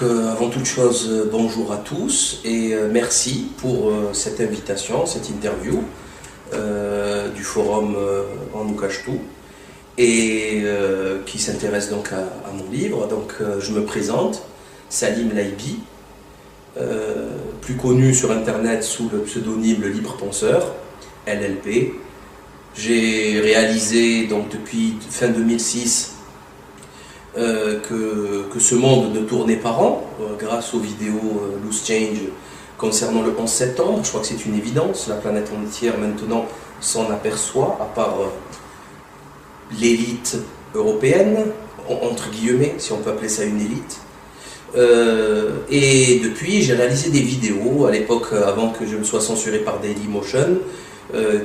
avant toute chose, bonjour à tous et merci pour cette invitation, cette interview du forum On nous cache tout et qui s'intéresse donc à mon livre. Donc je me présente, Salim Laibi, plus connu sur internet sous le pseudonyme Le Libre Penseur, LLP. J'ai réalisé donc depuis fin 2006 que ce monde ne tournait pas rond grâce aux vidéos Loose Change concernant le 11 septembre. Je crois que c'est une évidence, la planète entière maintenant s'en aperçoit, à part l'élite européenne, entre guillemets, si on peut appeler ça une élite. Et depuis, j'ai réalisé des vidéos, à l'époque, avant que je ne sois censuré par Dailymotion,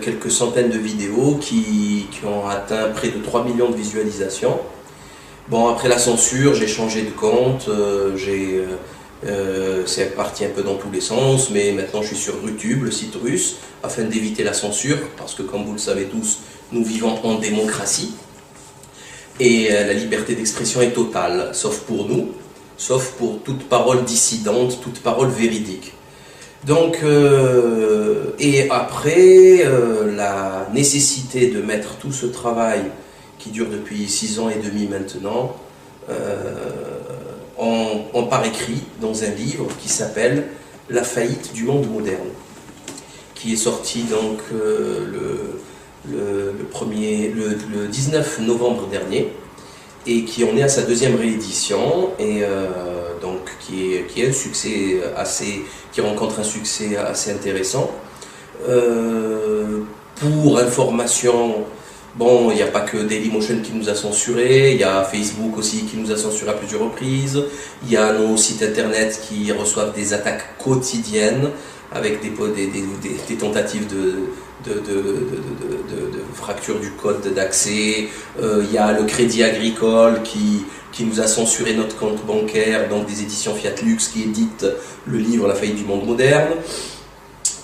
quelques centaines de vidéos qui ont atteint près de 3 millions de visualisations. Bon, après la censure, j'ai changé de compte, c'est parti un peu dans tous les sens, mais maintenant je suis sur YouTube, le site russe, afin d'éviter la censure, parce que comme vous le savez tous, nous vivons en démocratie, et la liberté d'expression est totale, sauf pour nous, sauf pour toute parole dissidente, toute parole véridique. Donc, et après, la nécessité de mettre tout ce travail qui dure depuis 6 ans et demi maintenant, par écrit dans un livre qui s'appelle « La faillite du monde moderne », qui est sorti donc le 19 novembre dernier et qui en est à sa 2e réédition et donc qui est un succès qui rencontre un succès assez intéressant. Pour information, bon, il n'y a pas que Dailymotion qui nous a censuré, il y a Facebook aussi qui nous a censuré à plusieurs reprises, il y a nos sites internet qui reçoivent des attaques quotidiennes avec des tentatives de fracture du code d'accès, il y a le Crédit Agricole qui nous a censuré notre compte bancaire, donc des éditions Fiat Lux qui éditent le livre La faillite du monde moderne.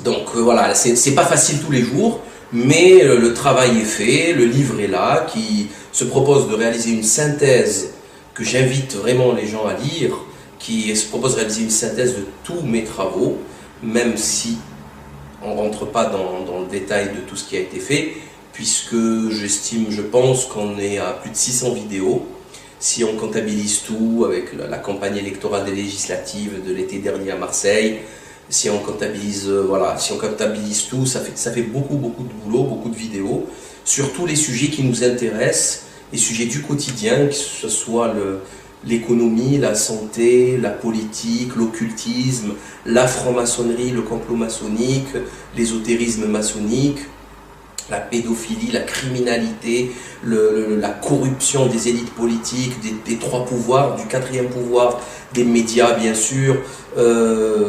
Donc voilà, c'est pas facile tous les jours, mais le travail est fait, le livre est là, qui se propose de réaliser une synthèse que j'invite vraiment les gens à lire, qui se propose de réaliser une synthèse de tous mes travaux, même si on ne rentre pas dans le détail de tout ce qui a été fait, puisque je pense qu'on est à plus de 600 vidéos, si on comptabilise tout avec la campagne électorale des législatives de l'été dernier à Marseille. Si on comptabilise, si on comptabilise tout, ça fait beaucoup de boulot, beaucoup de vidéos, sur tous les sujets qui nous intéressent, les sujets du quotidien, que ce soit l'économie, la santé, la politique, l'occultisme, la franc-maçonnerie, le complot maçonnique, l'ésotérisme maçonnique, la pédophilie, la criminalité, la corruption des élites politiques, des 3 pouvoirs, du 4e pouvoir, des médias bien sûr,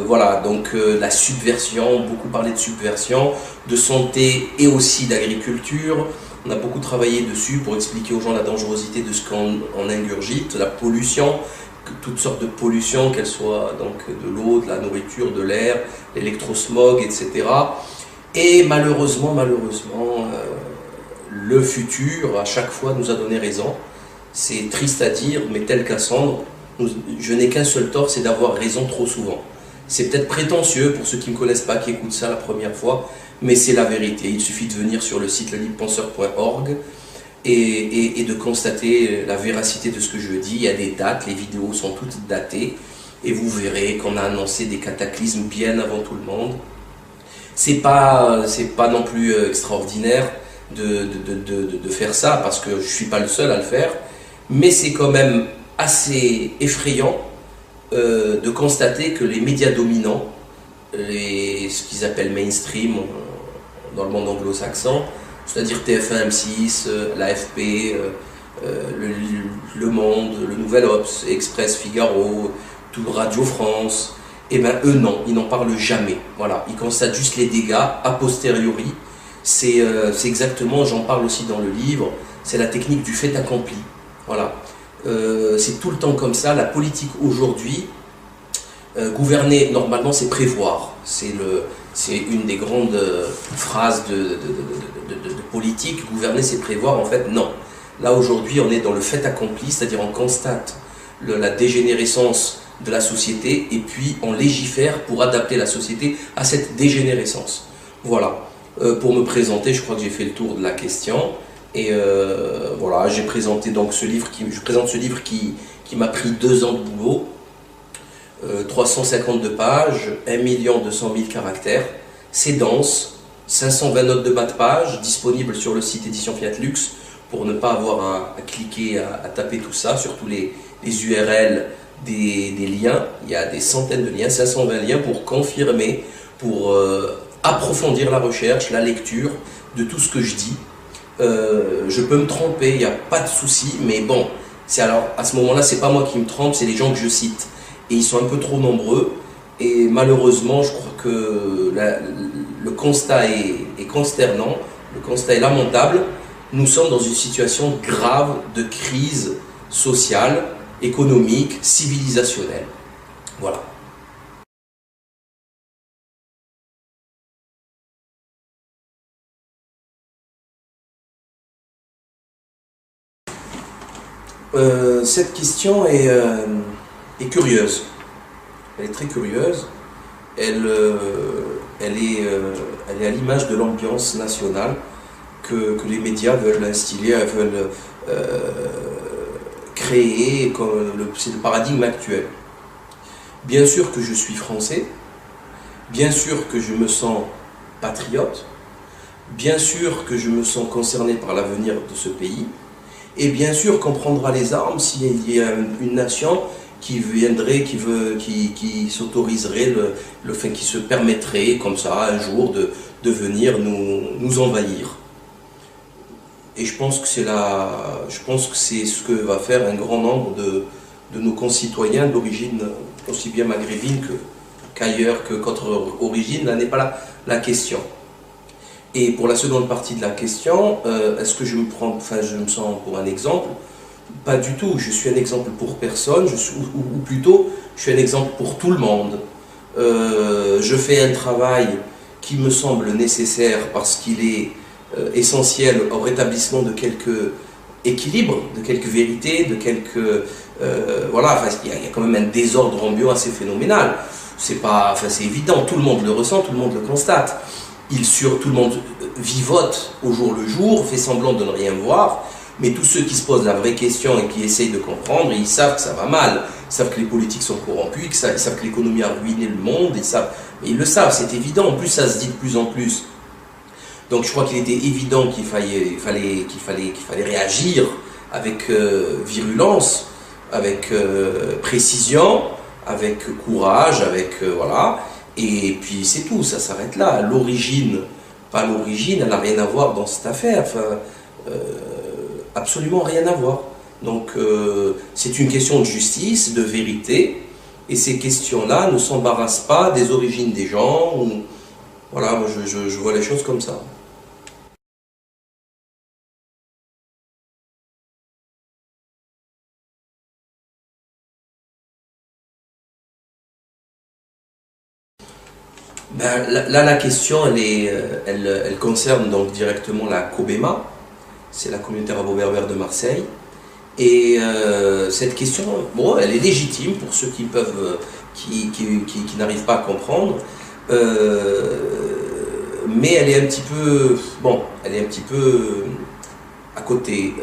voilà, donc la subversion, beaucoup parlé de subversion, de santé et aussi d'agriculture. On a beaucoup travaillé dessus pour expliquer aux gens la dangerosité de ce qu'on ingurgite, la pollution, toutes sortes de pollutions, qu'elles soient donc de l'eau, de la nourriture, de l'air, l'électrosmog, etc. Et malheureusement, le futur, à chaque fois, nous a donné raison. C'est triste à dire, mais tel Cassandre, je n'ai qu'un seul tort, c'est d'avoir raison trop souvent. C'est peut-être prétentieux pour ceux qui ne me connaissent pas, qui écoutent ça la première fois, mais c'est la vérité. Il suffit de venir sur le site leliblepenseur.org et de constater la véracité de ce que je dis. Il y a des dates, les vidéos sont toutes datées, et vous verrez qu'on a annoncé des cataclysmes bien avant tout le monde. C'est pas non plus extraordinaire de faire ça, parce que je ne suis pas le seul à le faire, mais c'est quand même assez effrayant de constater que les médias dominants, ce qu'ils appellent mainstream dans le monde anglo-saxon, c'est-à-dire TF1, M6, l'AFP, Le Monde, le Nouvel Obs, Express, Figaro, tout Radio France, et bien eux non, ils n'en parlent jamais. Voilà, ils constatent juste les dégâts a posteriori. C'est exactement, j'en parle aussi dans le livre, c'est la technique du fait accompli. Voilà, c'est tout le temps comme ça. La politique aujourd'hui, gouverner normalement c'est prévoir. C'est une des grandes phrases de politique. Gouverner c'est prévoir, en fait non. Là aujourd'hui on est dans le fait accompli, c'est-à-dire on constate la dégénérescence de la société et puis on légifère pour adapter la société à cette dégénérescence. Voilà. Pour me présenter, je crois que j'ai fait le tour de la question. Et voilà, j'ai présenté donc je présente ce livre qui m'a pris 2 ans de boulot, 352 pages, 1 200 000 caractères. C'est dense, 520 notes de bas de page, disponibles sur le site Édition Fiat Lux pour ne pas avoir à cliquer, à taper tout ça, surtout les URL des liens. Il y a des centaines de liens, 520 liens pour confirmer, pour approfondir la recherche, la lecture de tout ce que je dis. Je peux me tromper, il n'y a pas de souci, mais bon, alors à ce moment-là, c'est pas moi qui me trompe, c'est les gens que je cite. Et ils sont un peu trop nombreux, et malheureusement, je crois que le constat est consternant, le constat est lamentable. Nous sommes dans une situation grave de crise sociale, économique, civilisationnelle. Voilà. Cette question est curieuse. Elle est très curieuse. Elle est à l'image de l'ambiance nationale que les médias veulent instiller, veulent créer. C'est le paradigme actuel. Bien sûr que je suis français. Bien sûr que je me sens patriote. Bien sûr que je me sens concerné par l'avenir de ce pays. Et bien sûr qu'on prendra les armes s'il y a une nation qui viendrait, qui s'autoriserait, qui se permettrait comme ça un jour de venir nous envahir. Et je pense que c'est ce que va faire un grand nombre de nos concitoyens d'origine aussi bien maghrébine qu'ailleurs, qu'autre origine. Là n'est pas la question. Et pour la seconde partie de la question, est-ce que je me sens pour un exemple? Pas du tout, je suis un exemple pour personne, ou plutôt, je suis un exemple pour tout le monde. Je fais un travail qui me semble nécessaire parce qu'il est essentiel au rétablissement de quelques équilibres, de quelques vérités, de quelques... voilà, il y a quand même un désordre ambiant assez phénoménal. C'est évident, tout le monde le ressent, tout le monde le constate. Tout le monde vivote au jour le jour, fait semblant de ne rien voir, mais tous ceux qui se posent la vraie question et qui essayent de comprendre, ils savent que ça va mal, ils savent que les politiques sont corrompus, ils savent que l'économie a ruiné le monde, ils le savent, c'est évident, en plus ça se dit de plus en plus. Donc je crois qu'il était évident qu'il fallait réagir avec virulence, avec précision, avec courage, voilà. Et puis c'est tout, ça s'arrête là. L'origine, elle n'a rien à voir dans cette affaire. Absolument rien à voir. Donc c'est une question de justice, de vérité, et ces questions-là ne s'embarrassent pas des origines des gens. Voilà, moi je vois les choses comme ça. Ben, là, la question, elle concerne donc directement la COBEMA, c'est la communauté arabo-berbère de Marseille. Et cette question, bon, elle est légitime pour ceux qui n'arrivent pas à comprendre, mais elle est un petit peu, à côté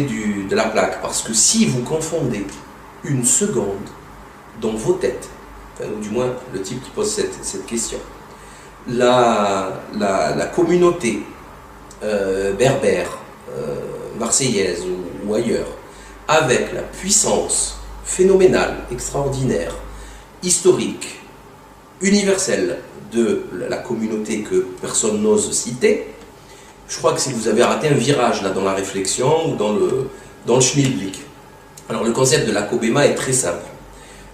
de la plaque, parce que si vous confondez une seconde dans vos têtes, enfin, ou du moins le type qui pose cette question, la communauté berbère, marseillaise ou ailleurs, avec la puissance phénoménale, extraordinaire, historique, universelle de la communauté que personne n'ose citer, je crois que vous avez raté un virage là dans la réflexion ou dans le schmilblick. Alors le concept de la COBEMA est très simple.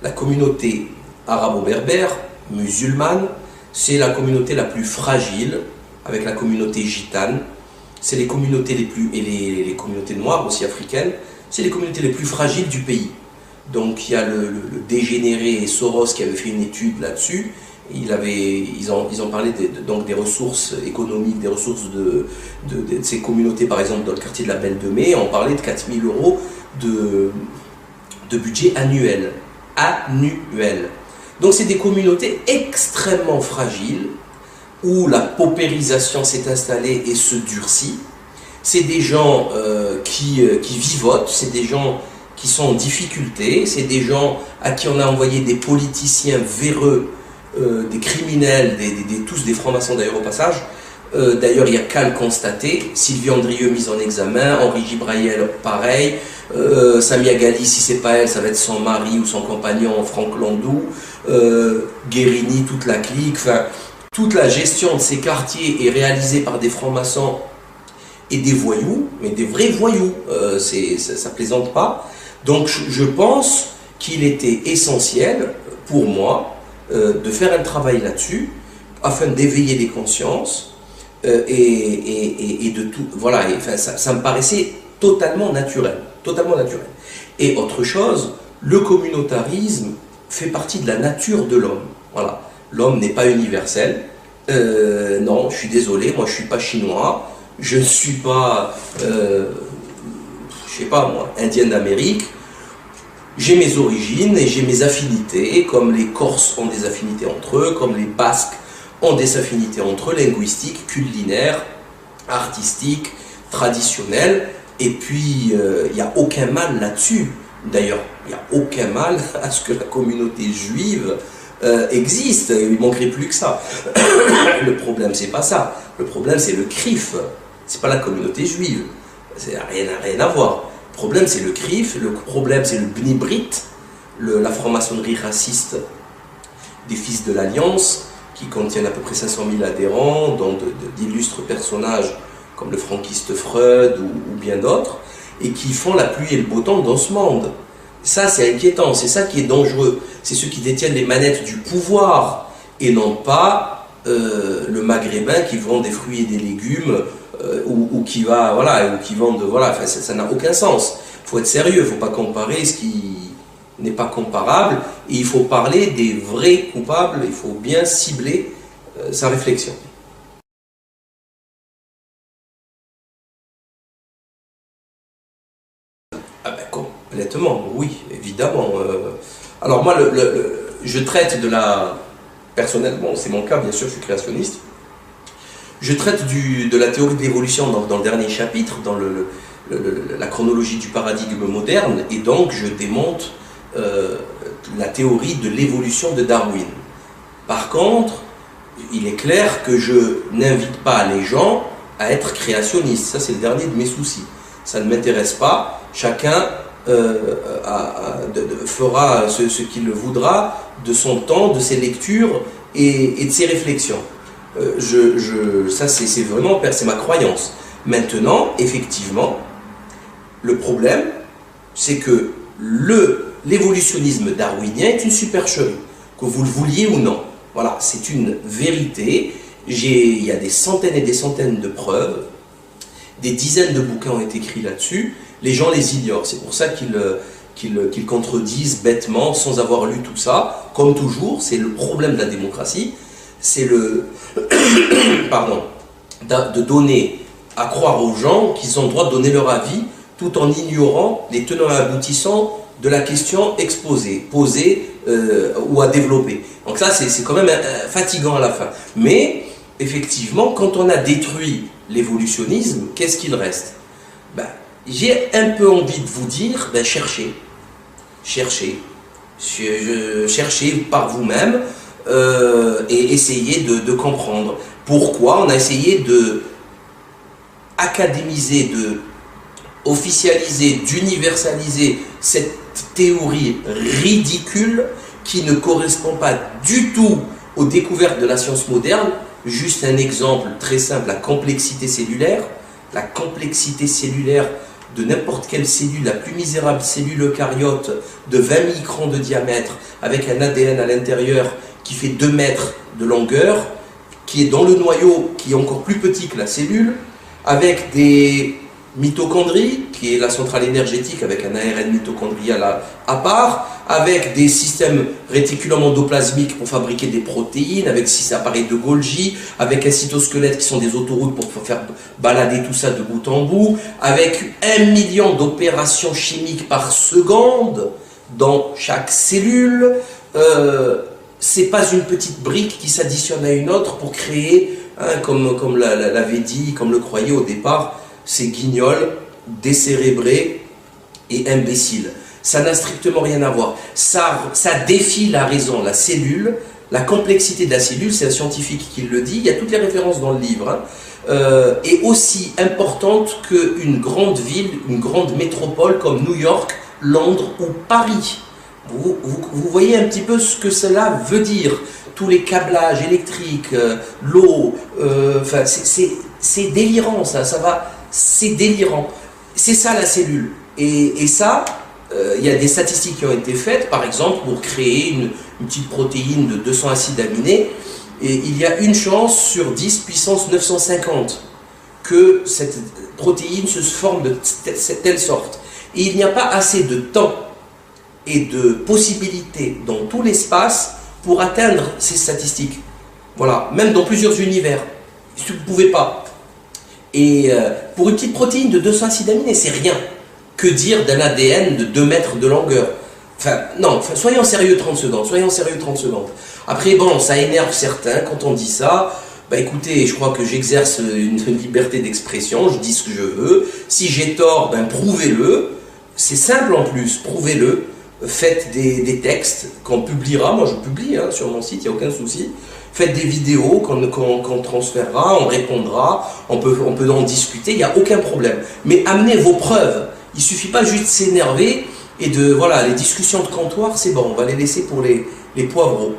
La communauté arabo-berbère, musulmane, c'est la communauté la plus fragile, avec la communauté gitane. C'est les communautés les communautés noires aussi africaines, c'est les communautés les plus fragiles du pays. Donc il y a le dégénéré Soros qui avait fait une étude là-dessus. Ils ont parlé donc des ressources économiques, des ressources de ces communautés, par exemple dans le quartier de la Belle de Mai, on parlait de 4 000 € de budget annuel. annuel. Donc c'est des communautés extrêmement fragiles, où la paupérisation s'est installée et se durcit. C'est des gens qui vivotent, c'est des gens qui sont en difficulté, c'est des gens à qui on a envoyé des politiciens véreux, des criminels, tous des francs-maçons d'ailleurs au passage. D'ailleurs, il n'y a qu'à le constater. Sylvie Andrieux mise en examen, Henri Gibraïel pareil, Samia Ghali, si c'est pas elle, ça va être son mari ou son compagnon Franck Landou, Guérini, toute la clique, enfin, toute la gestion de ces quartiers est réalisée par des francs-maçons et des voyous, mais des vrais voyous, ça plaisante pas. Donc je pense qu'il était essentiel pour moi de faire un travail là-dessus, afin d'éveiller les consciences, et de tout, voilà, et, enfin, ça me paraissait totalement naturel, totalement naturel. Et autre chose, le communautarisme fait partie de la nature de l'homme, voilà. L'homme n'est pas universel, non, je suis désolé, moi je suis pas chinois, je ne suis pas, je sais pas moi, indien d'Amérique. J'ai mes origines et j'ai mes affinités, comme les Corses ont des affinités entre eux, comme les Basques ont des affinités entre eux, linguistiques, culinaires, artistiques, traditionnelles. Et puis, il n'y a aucun mal là-dessus. D'ailleurs, il n'y a aucun mal à ce que la communauté juive existe. Il ne manquerait plus que ça. Le problème, c'est pas ça. Le problème, c'est le CRIF. C'est pas la communauté juive. Ça n'a rien à voir. Le problème, c'est le CRIF. Le problème, c'est le B'nai B'rith, la franc-maçonnerie raciste des Fils de l'Alliance, qui contiennent à peu près 500 000 adhérents, dont d'illustres personnages comme le franquiste Freud ou bien d'autres, et qui font la pluie et le beau temps dans ce monde. Ça, c'est inquiétant, c'est ça qui est dangereux. C'est ceux qui détiennent les manettes du pouvoir, et non pas le maghrébin qui vend des fruits et des légumes, ou qui va, voilà, ou qui vendent, voilà, enfin, ça n'a aucun sens. Il faut être sérieux, il ne faut pas comparer ce qui n'est pas comparable, et il faut parler des vrais coupables, il faut bien cibler sa réflexion. Ah ben complètement, oui, évidemment. Alors moi, je traite de la... Personnellement, c'est mon cas, bien sûr, je suis créationniste. Je traite de la théorie de l'évolution dans le dernier chapitre, dans la chronologie du paradigme moderne, et donc je démonte la théorie de l'évolution de Darwin. Par contre, il est clair que je n'invite pas les gens à être créationnistes. Ça, c'est le dernier de mes soucis. Ça ne m'intéresse pas. Chacun fera ce qu'il voudra de son temps, de ses lectures et de ses réflexions. Ça, c'est vraiment, c'est ma croyance. Maintenant, effectivement, le problème, c'est que l'évolutionnisme darwinien est une supercherie, que vous le vouliez ou non. Voilà, c'est une vérité. Il y a des centaines et des centaines de preuves, des dizaines de bouquins ont été écrits là-dessus. Les gens les ignorent, c'est pour ça qu'ils contredisent bêtement sans avoir lu tout ça. Comme toujours, c'est le problème de la démocratie, c'est de donner à croire aux gens qu'ils ont le droit de donner leur avis tout en ignorant les tenants et aboutissants de la question exposée, posée ou à développer. Donc ça, c'est quand même fatigant à la fin. Mais, effectivement, quand on a détruit l'évolutionnisme, qu'est-ce qu'il reste? J'ai un peu envie de vous dire, cherchez. Cherchez par vous-même et essayez de comprendre pourquoi on a essayé de académiser, de officialiser, d'universaliser cette théorie ridicule qui ne correspond pas du tout aux découvertes de la science moderne. Juste un exemple très simple, la complexité cellulaire. La complexité cellulaire de n'importe quelle cellule, la plus misérable cellule eucaryote de 20 microns de diamètre, avec un ADN à l'intérieur qui fait 2 mètres de longueur, qui est dans le noyau, qui est encore plus petit que la cellule, avec des mitochondries, qui est la centrale énergétique avec un ARN mitochondrial à part, avec des systèmes réticulum endoplasmiques pour fabriquer des protéines, avec 6 appareils de Golgi, avec un cytosquelette qui sont des autoroutes pour faire balader tout ça de bout en bout, avec 1 million d'opérations chimiques par seconde, dans chaque cellule. C'est pas une petite brique qui s'additionne à une autre pour créer, hein, comme l'avait dit, comme le croyait au départ, ces guignols décérébrés et imbéciles. Ça n'a strictement rien à voir. Ça défie la raison, la cellule, la complexité de la cellule, c'est un scientifique qui le dit, il y a toutes les références dans le livre, hein, est aussi importante qu'une grande ville, une grande métropole comme New York, Londres ou Paris. Vous voyez un petit peu ce que cela veut dire. Tous les câblages électriques, l'eau, enfin, c'est délirant, ça va, c'est délirant. C'est ça la cellule. Et ça, il y a des statistiques qui ont été faites, par exemple, pour créer une petite protéine de 200 acides aminés, et il y a une chance sur 10 puissance 950 que cette protéine se forme de telle sorte. Et il n'y a pas assez de temps et de possibilités dans tout l'espace pour atteindre ces statistiques. Voilà, même dans plusieurs univers. Vous ne pouvez pas. Et pour une petite protéine de 200 acides aminés, c'est rien. Que dire d'un ADN de 2 mètres de longueur? Enfin, non, soyons sérieux 30 secondes, soyons sérieux 30 secondes. Après, bon, ça énerve certains quand on dit ça. Bah écoutez, je crois que j'exerce une liberté d'expression, je dis ce que je veux. Si j'ai tort, ben prouvez-le. C'est simple en plus, prouvez-le. Faites des textes qu'on publiera, moi je publie hein, sur mon site, il n'y a aucun souci. Faites des vidéos qu'on transférera, on répondra, on peut en discuter, il n'y a aucun problème. Mais amenez vos preuves. Il ne suffit pas juste de s'énerver et de, voilà, les discussions de comptoir, c'est bon, on va les laisser pour les poivreaux.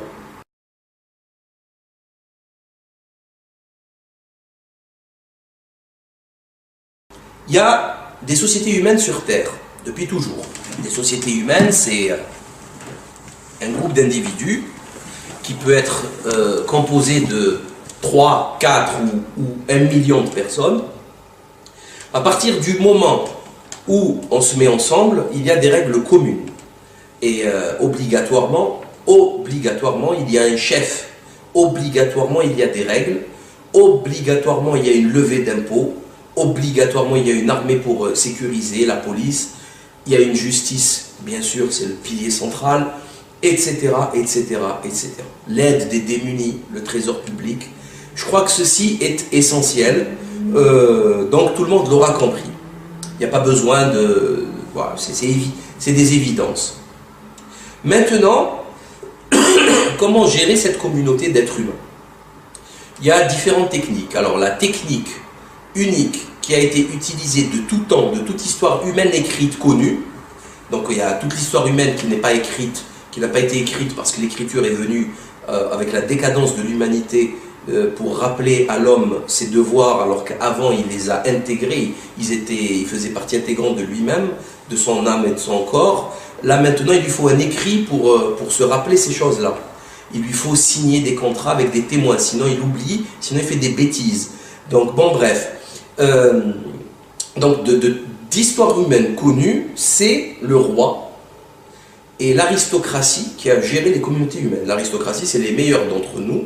Il y a des sociétés humaines sur Terre, depuis toujours. Les sociétés humaines, c'est un groupe d'individus qui peut être composé de 3, 4 ou 1 million de personnes. À partir du moment où on se met ensemble, il y a des règles communes. Et obligatoirement, il y a un chef. Obligatoirement, il y a des règles. Obligatoirement, il y a une levée d'impôts. Obligatoirement, il y a une armée pour sécuriser, la police. Il y a une justice, bien sûr, c'est le pilier central, etc., etc., etc. L'aide des démunis, le trésor public. Je crois que ceci est essentiel. Donc tout le monde l'aura compris. Il n'y a pas besoin de... Voilà, c'est des évidences. Maintenant, comment gérer cette communauté d'êtres humains? Il y a différentes techniques. Alors la technique unique qui a été utilisée de tout temps, de toute histoire humaine écrite connue, donc il y a toute l'histoire humaine qui n'est pas écrite, qui n'a pas été écrite parce que l'écriture est venue avec la décadence de l'humanité pour rappeler à l'homme ses devoirs, alors qu'avant il les a intégrés, ils faisaient partie intégrante de lui-même, de son âme et de son corps. Là maintenant il lui faut un écrit pour se rappeler ces choses-là. Il lui faut signer des contrats avec des témoins, sinon il oublie, sinon il fait des bêtises. Donc bon bref, donc d'histoire humaine connue, c'est le roi et l'aristocratie qui a géré les communautés humaines. L'aristocratie, c'est les meilleurs d'entre nous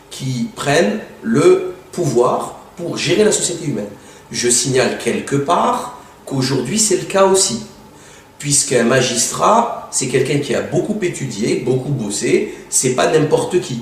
qui prennent le pouvoir pour gérer la société humaine. Je signale quelque part qu'aujourd'hui c'est le cas aussi, puisqu'un magistrat, c'est quelqu'un qui a beaucoup étudié, beaucoup bossé, c'est pas n'importe qui.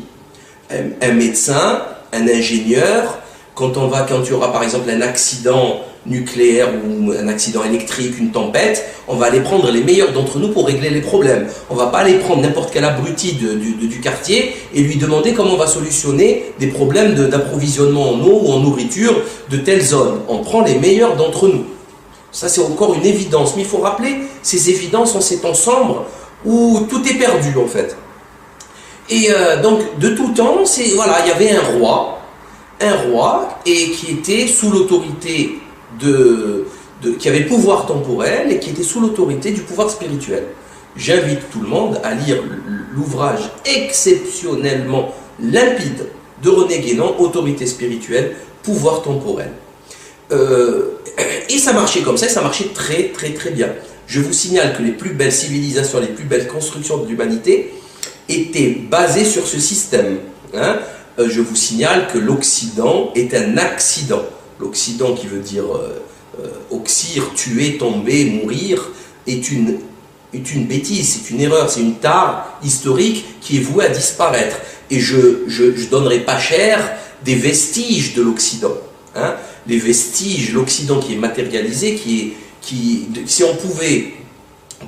Un médecin, un ingénieur, quand il y aura par exemple un accident nucléaire ou un accident électrique, une tempête, on va aller prendre les meilleurs d'entre nous pour régler les problèmes. On ne va pas aller prendre n'importe quel abruti du quartier et lui demander comment on va solutionner des problèmes d'approvisionnement en eau ou en nourriture de telle zone. On prend les meilleurs d'entre nous. Ça c'est encore une évidence, mais il faut rappeler ces évidences en ces temps sombres où tout est perdu en fait. Et donc de tout temps, voilà, il y avait un roi et qui était sous l'autorité qui avait le pouvoir temporel et qui était sous l'autorité du pouvoir spirituel. J'invite tout le monde à lire l'ouvrage exceptionnellement limpide de René Guénon, Autorité spirituelle, pouvoir temporel. Et ça marchait comme ça, et ça marchait très très très bien. Je vous signale que les plus belles civilisations, les plus belles constructions de l'humanité étaient basées sur ce système. Hein. Je vous signale que l'Occident est un accident. L'Occident qui veut dire oxyre, tuer, tomber, mourir, est une est une bêtise, c'est une erreur, c'est une tare historique qui est vouée à disparaître. Et je donnerai pas cher des vestiges de l'Occident. Hein. Les vestiges, l'Occident qui est matérialisé, si on pouvait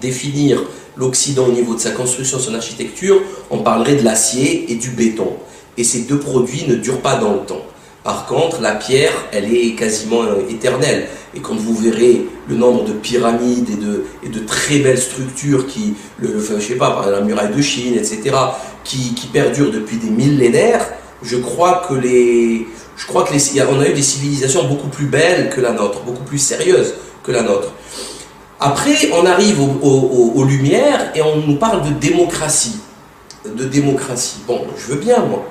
définir l'Occident au niveau de sa construction, son architecture, on parlerait de l'acier et du béton. Et ces deux produits ne durent pas dans le temps. Par contre, la pierre, elle est quasiment éternelle. Et quand vous verrez le nombre de pyramides et de très belles structures je sais pas, par la muraille de Chine, etc., qui perdurent depuis des millénaires, je crois qu'on a eu des civilisations beaucoup plus belles que la nôtre, beaucoup plus sérieuses que la nôtre. Après, on arrive aux Lumières et on nous parle de démocratie. Bon, je veux bien, moi.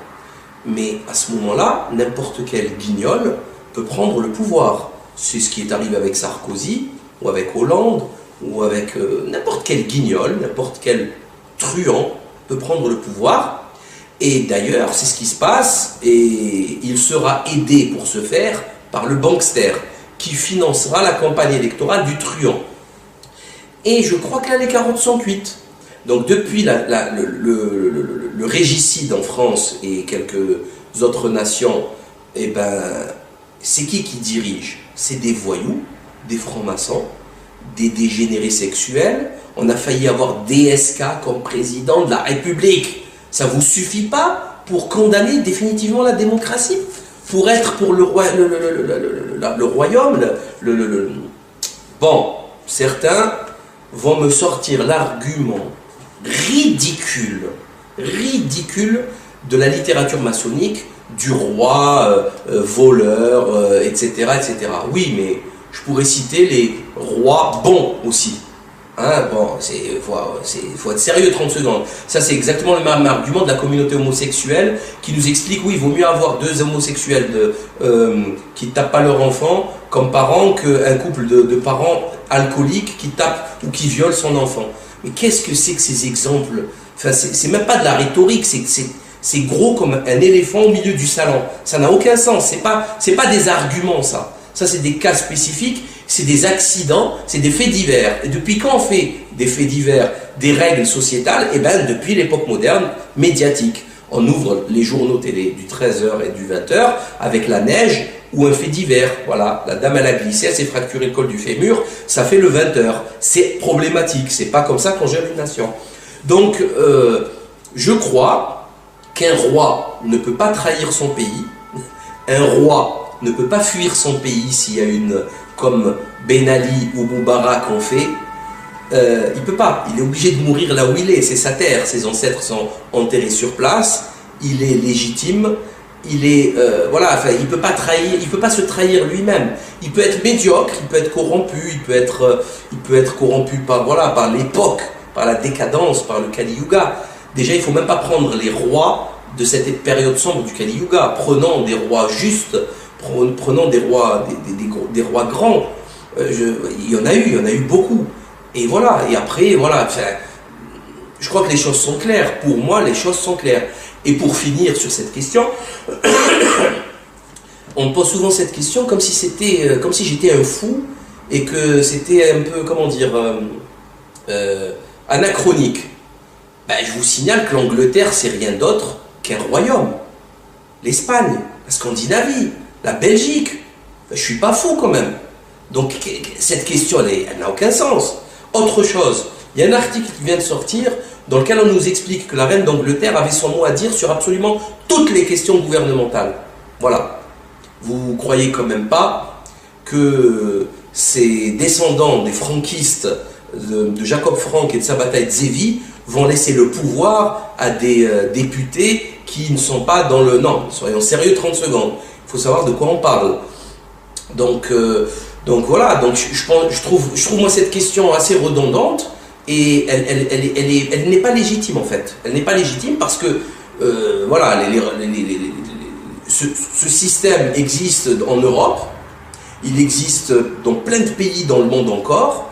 Mais à ce moment-là, n'importe quel guignol peut prendre le pouvoir. C'est ce qui est arrivé avec Sarkozy, ou avec Hollande, ou avec n'importe quel guignol, n'importe quel truand peut prendre le pouvoir. Et d'ailleurs, c'est ce qui se passe, et il sera aidé pour ce faire par le bankster, qui financera la campagne électorale du truand. Et je crois que là, les carottes sont cuites. Donc depuis le régicide en France et quelques autres nations, eh ben, c'est qui dirige? C'est des voyous, des francs-maçons, des dégénérés sexuels. On a failli avoir DSK comme président de la République. Ça vous suffit pas pour condamner définitivement la démocratie? Pour être pour le royaume? Bon, certains vont me sortir l'argument ridicule de la littérature maçonnique, du roi voleur, etc., etc. Oui, mais je pourrais citer les rois bons aussi. Hein, bon, faut être sérieux 30 secondes. Ça, c'est exactement le même argument de la communauté homosexuelle qui nous explique, oui, il vaut mieux avoir deux homosexuels qui ne tapent pas leur enfant comme parents qu'un couple de parents alcooliques qui tapent ou qui violent son enfant. Mais qu'est-ce que c'est que ces exemples? Enfin, c'est même pas de la rhétorique, c'est gros comme un éléphant au milieu du salon. Ça n'a aucun sens, c'est pas des arguments, ça. Ça, c'est des cas spécifiques, c'est des accidents, c'est des faits divers. Et depuis quand on fait des faits divers, des règles sociétales? Eh bien, depuis l'époque moderne, médiatique. On ouvre les journaux télé du 13h et du 20h avec la neige ou un fait divers. Voilà, la dame elle a glissé, elle s'est fracturé le col du fémur, ça fait le 20h. C'est problématique, c'est pas comme ça qu'on gère une nation. Donc, je crois qu'un roi ne peut pas trahir son pays, un roi ne peut pas fuir son pays s'il y a comme Ben Ali ou Moubarak ont fait, il peut pas, il est obligé de mourir là où il est, c'est sa terre, ses ancêtres sont enterrés sur place, il est légitime, il est, voilà, enfin, il peut pas se trahir lui-même, il peut être médiocre, il peut être corrompu, il peut être corrompu par l'époque, par la décadence, par le Kali Yuga. Déjà, il ne faut même pas prendre les rois de cette période sombre du Kali Yuga, prenons des rois justes, prenons des rois grands, il y en a eu beaucoup. Et voilà, et après, voilà, enfin, je crois que les choses sont claires. Pour moi, les choses sont claires. Et pour finir sur cette question, on me pose souvent cette question comme si j'étais un fou et que c'était un peu, comment dire, anachronique. Ben, je vous signale que l'Angleterre, c'est rien d'autre qu'un royaume. L'Espagne, la Scandinavie, la Belgique. Ben, je suis pas fou quand même. Donc cette question, elle n'a aucun sens. Autre chose, il y a un article qui vient de sortir dans lequel on nous explique que la reine d'Angleterre avait son mot à dire sur absolument toutes les questions gouvernementales. Voilà. Vous croyez quand même pas que ces descendants des franquistes de Jacob Frank et de Sabata Zevi vont laisser le pouvoir à des députés qui ne sont pas dans le... Non, soyons sérieux 30 secondes. Il faut savoir de quoi on parle. Donc voilà, donc je trouve moi cette question assez redondante et elle n'est pas légitime en fait. Elle n'est pas légitime parce que voilà, ce système existe en Europe, il existe dans plein de pays dans le monde encore.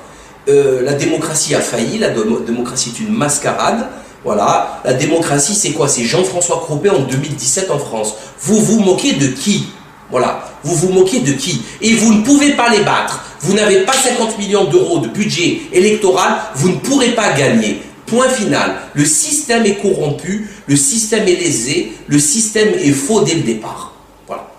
La démocratie a failli, la démocratie est une mascarade. Voilà, la démocratie c'est quoi? C'est Jean-François Cropé en 2017 en France. Vous vous moquez de qui? Voilà, vous vous moquez de qui? Et vous ne pouvez pas les battre. Vous n'avez pas 50 millions d'euros de budget électoral, vous ne pourrez pas gagner. Point final. Le système est corrompu, le système est lésé, le système est faux dès le départ. Voilà.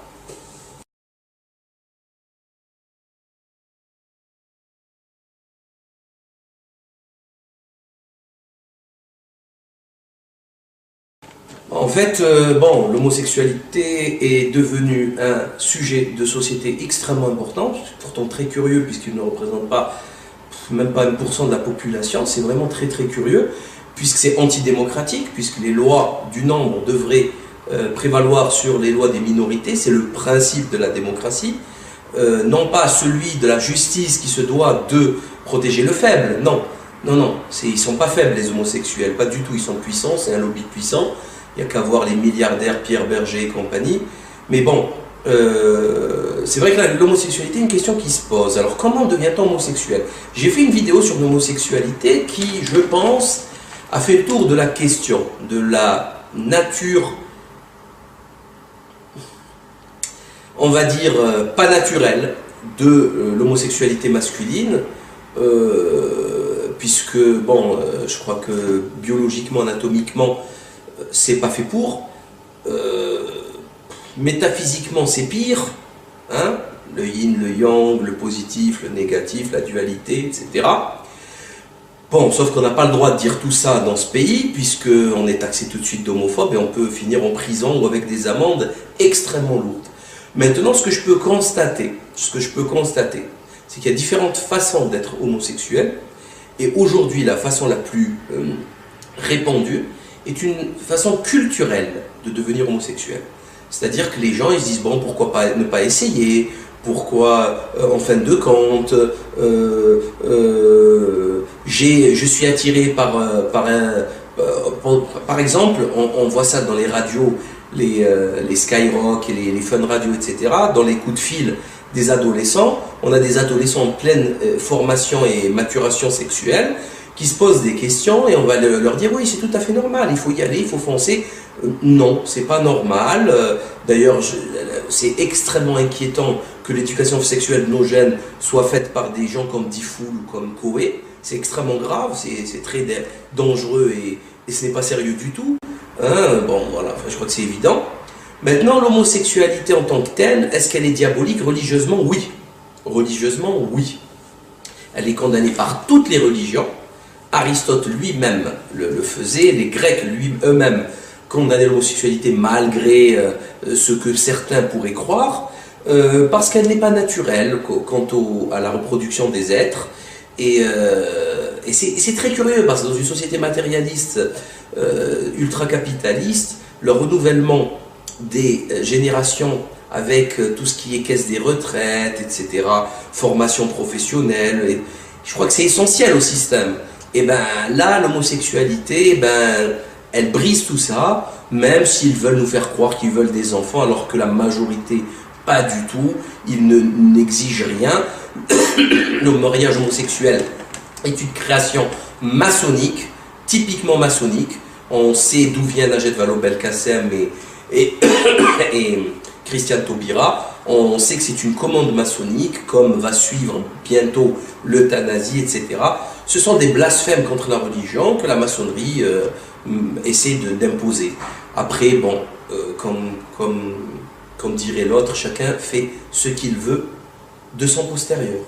En fait, bon, l'homosexualité est devenue un sujet de société extrêmement important, pourtant très curieux puisqu'il ne représente pas même pas 1% de la population, c'est vraiment très très curieux, puisque c'est antidémocratique, puisque les lois du nombre devraient prévaloir sur les lois des minorités, c'est le principe de la démocratie, non pas celui de la justice qui se doit de protéger le faible, non, non, non, ils ne sont pas faibles les homosexuels, pas du tout, ils sont puissants, c'est un lobby puissant, il n'y a qu'à voir les milliardaires Pierre Berger et compagnie, mais bon, c'est vrai que l'homosexualité est une question qui se pose. Alors comment devient-on homosexuel? J'ai fait une vidéo sur l'homosexualité qui, je pense, a fait le tour de la question de la nature, on va dire, pas naturelle de l'homosexualité masculine, puisque, bon, je crois que biologiquement, anatomiquement, c'est pas fait pour. Métaphysiquement, c'est pire, hein? Le yin, le yang, le positif, le négatif, la dualité, etc. Bon, sauf qu'on n'a pas le droit de dire tout ça dans ce pays, puisqu'on est taxé tout de suite d'homophobe et on peut finir en prison ou avec des amendes extrêmement lourdes. Maintenant, ce que je peux constater, c'est qu'il y a différentes façons d'être homosexuel, et aujourd'hui, la façon la plus répandue est une façon culturelle de devenir homosexuel. C'est-à-dire que les gens ils se disent bon pourquoi pas ne pas essayer, pourquoi en fin de compte je suis attiré par exemple on voit ça dans les radios, les Skyrock et les Fun Radio, etc. Dans les coups de fil des adolescents, on a des adolescents en pleine formation et maturation sexuelle qui se posent des questions et on va leur dire oui c'est tout à fait normal, il faut y aller, il faut foncer. Non, c'est pas normal. D'ailleurs, c'est extrêmement inquiétant que l'éducation sexuelle de nos jeunes soit faite par des gens comme Diffoul ou comme Coé. C'est extrêmement grave, c'est très dangereux et ce n'est pas sérieux du tout. Hein, bon, voilà, je crois que c'est évident. Maintenant, l'homosexualité en tant que telle, est-ce qu'elle est diabolique? Religieusement, oui. Religieusement, oui. Elle est condamnée par toutes les religions. Aristote lui-même le faisait, les Grecs eux-mêmes condamner l'homosexualité malgré ce que certains pourraient croire, parce qu'elle n'est pas naturelle quant à la reproduction des êtres. Et c'est très curieux, parce que dans une société matérialiste, ultra-capitaliste, le renouvellement des générations avec tout ce qui est caisse des retraites, etc., formation professionnelle, et je crois que c'est essentiel au système. Et bien là, l'homosexualité, elle brise tout ça, même s'ils veulent nous faire croire qu'ils veulent des enfants, alors que la majorité, pas du tout, ils n'exigent rien. Le mariage homosexuel est une création maçonnique, typiquement maçonnique. On sait d'où vient Najat Vallaud-Belkacem et Christiane Taubira. On sait que c'est une commande maçonnique, comme va suivre bientôt l'euthanasie, etc. Ce sont des blasphèmes contre la religion que la maçonnerie essaie d'imposer. Après, bon, comme dirait l'autre, chacun fait ce qu'il veut de son postérieur.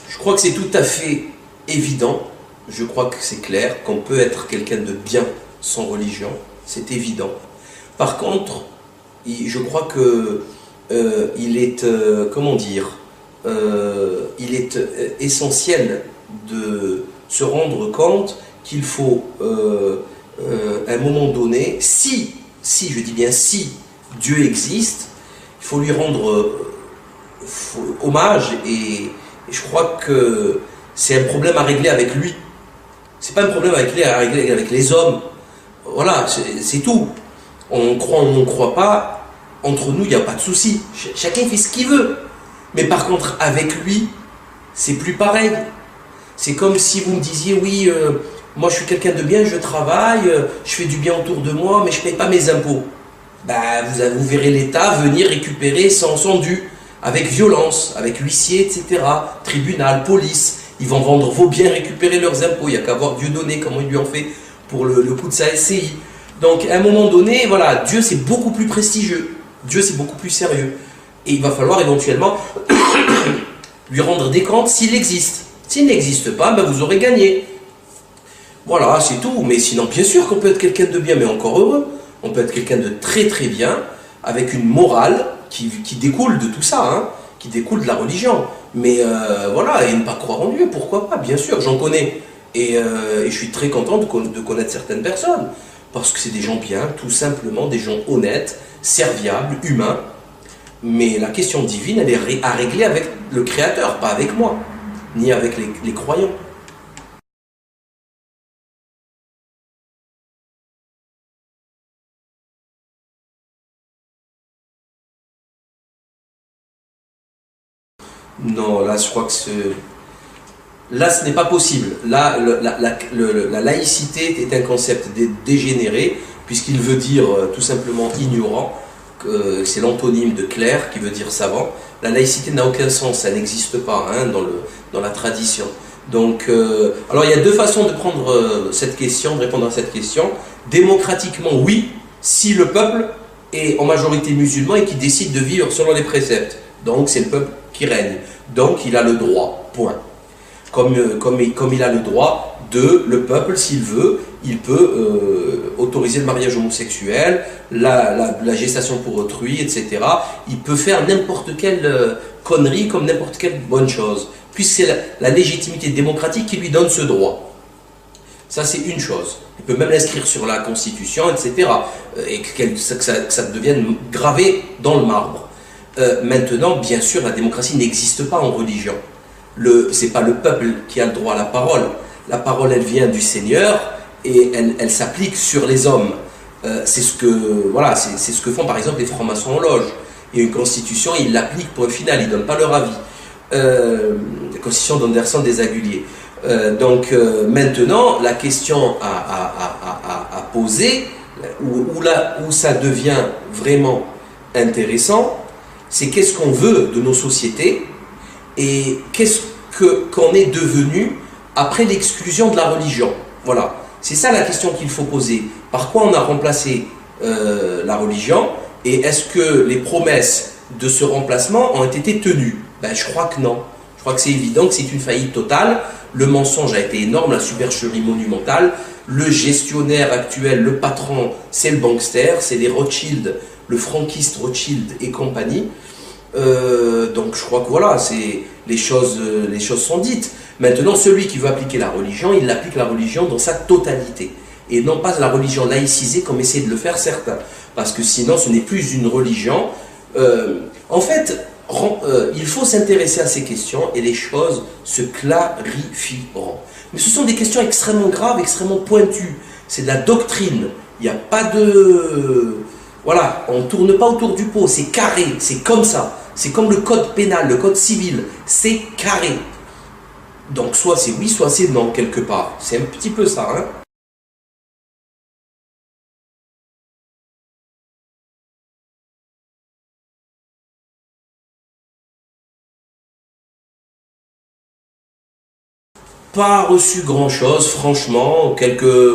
Je crois que c'est tout à fait évident, je crois que c'est clair, qu'on peut être quelqu'un de bien sans religion, c'est évident. Par contre, je crois que il est, comment dire, il est essentiel de se rendre compte qu'il faut, à un moment donné, si je dis bien si Dieu existe, il faut lui rendre hommage, et je crois que c'est un problème à régler avec lui. C'est pas un problème à régler avec les hommes. Voilà, c'est tout. On croit ou on ne croit pas. Entre nous, il n'y a pas de souci. Chacun fait ce qu'il veut. Mais par contre, avec lui, c'est plus pareil. C'est comme si vous me disiez, oui, moi je suis quelqu'un de bien, je travaille, je fais du bien autour de moi, mais je ne paye pas mes impôts. bah, vous verrez l'État venir récupérer son dû, avec violence, avec huissier, etc., tribunal, police. Ils vont vendre vos biens, récupérer leurs impôts. Il n'y a qu'à voir Dieudonné, comment il lui en fait pour le coût de sa SCI. Donc, à un moment donné, voilà, Dieu, c'est beaucoup plus prestigieux. Dieu, c'est beaucoup plus sérieux. Et il va falloir éventuellement lui rendre des comptes s'il existe. S'il n'existe pas, ben vous aurez gagné. Voilà, c'est tout. Mais sinon, bien sûr qu'on peut être quelqu'un de bien, mais encore heureux. On peut être quelqu'un de très très bien, avec une morale qui découle de tout ça, hein, qui découle de la religion. Mais voilà, et ne pas croire en Dieu, pourquoi pas, bien sûr, j'en connais. Et je suis très content de connaître certaines personnes. Parce que c'est des gens bien, tout simplement, des gens honnêtes, serviables, humains. Mais la question divine, elle est à régler avec le Créateur, pas avec moi, ni avec les croyants. Non, là, je crois que là, ce n'est pas possible. Là, la laïcité est un concept dégénéré, puisqu'il veut dire tout simplement ignorant. C'est l'antonyme de clerc qui veut dire savant. La laïcité n'a aucun sens, ça n'existe pas hein, dans la tradition. Donc, alors il y a deux façons de prendre cette question, de répondre à cette question. Démocratiquement, oui, si le peuple est en majorité musulman et qui décide de vivre selon les préceptes. Donc c'est le peuple qui règne. Donc il a le droit, point. Comme il a le droit le peuple, s'il veut, il peut autoriser le mariage homosexuel, la gestation pour autrui, etc. Il peut faire n'importe quelle connerie comme n'importe quelle bonne chose, puisque c'est la légitimité démocratique qui lui donne ce droit. Ça, c'est une chose. Il peut même l'inscrire sur la Constitution, etc. Et que ça devienne gravé dans le marbre. Maintenant, bien sûr, la démocratie n'existe pas en religion. C'est pas le peuple qui a le droit à la parole. La parole, elle vient du Seigneur et elle s'applique sur les hommes. C'est ce que font par exemple les francs-maçons en loge. Il y a une constitution, ils l'appliquent pour un final, ils ne donnent pas leur avis. La constitution d'Anderson des Aguiliers. Maintenant, la question à poser, où ça devient vraiment intéressant, c'est qu'est-ce qu'on veut de nos sociétés et qu'est-ce qu'on est devenu après l'exclusion de la religion. Voilà, c'est ça la question qu'il faut poser. Par quoi on a remplacé la religion et est-ce que les promesses de ce remplacement ont été tenues? Ben, je crois que non. Je crois que c'est évident que c'est une faillite totale. Le mensonge a été énorme, la supercherie monumentale. Le gestionnaire actuel, le patron, c'est le bankster, c'est les Rothschild, le franquiste Rothschild et compagnie. Donc je crois que voilà, les choses sont dites. Maintenant, celui qui veut appliquer la religion, il applique la religion dans sa totalité. Et non pas la religion laïcisée comme essaient de le faire certains. Parce que sinon, ce n'est plus une religion. En fait, il faut s'intéresser à ces questions et les choses se clarifieront. Mais ce sont des questions extrêmement graves, extrêmement pointues. C'est de la doctrine. Il n'y a pas de... Voilà, on ne tourne pas autour du pot, c'est carré, c'est comme ça. C'est comme le code pénal, le code civil, c'est carré. Donc soit c'est oui, soit c'est non, quelque part. C'est un petit peu ça, hein. Pas reçu grand-chose, franchement.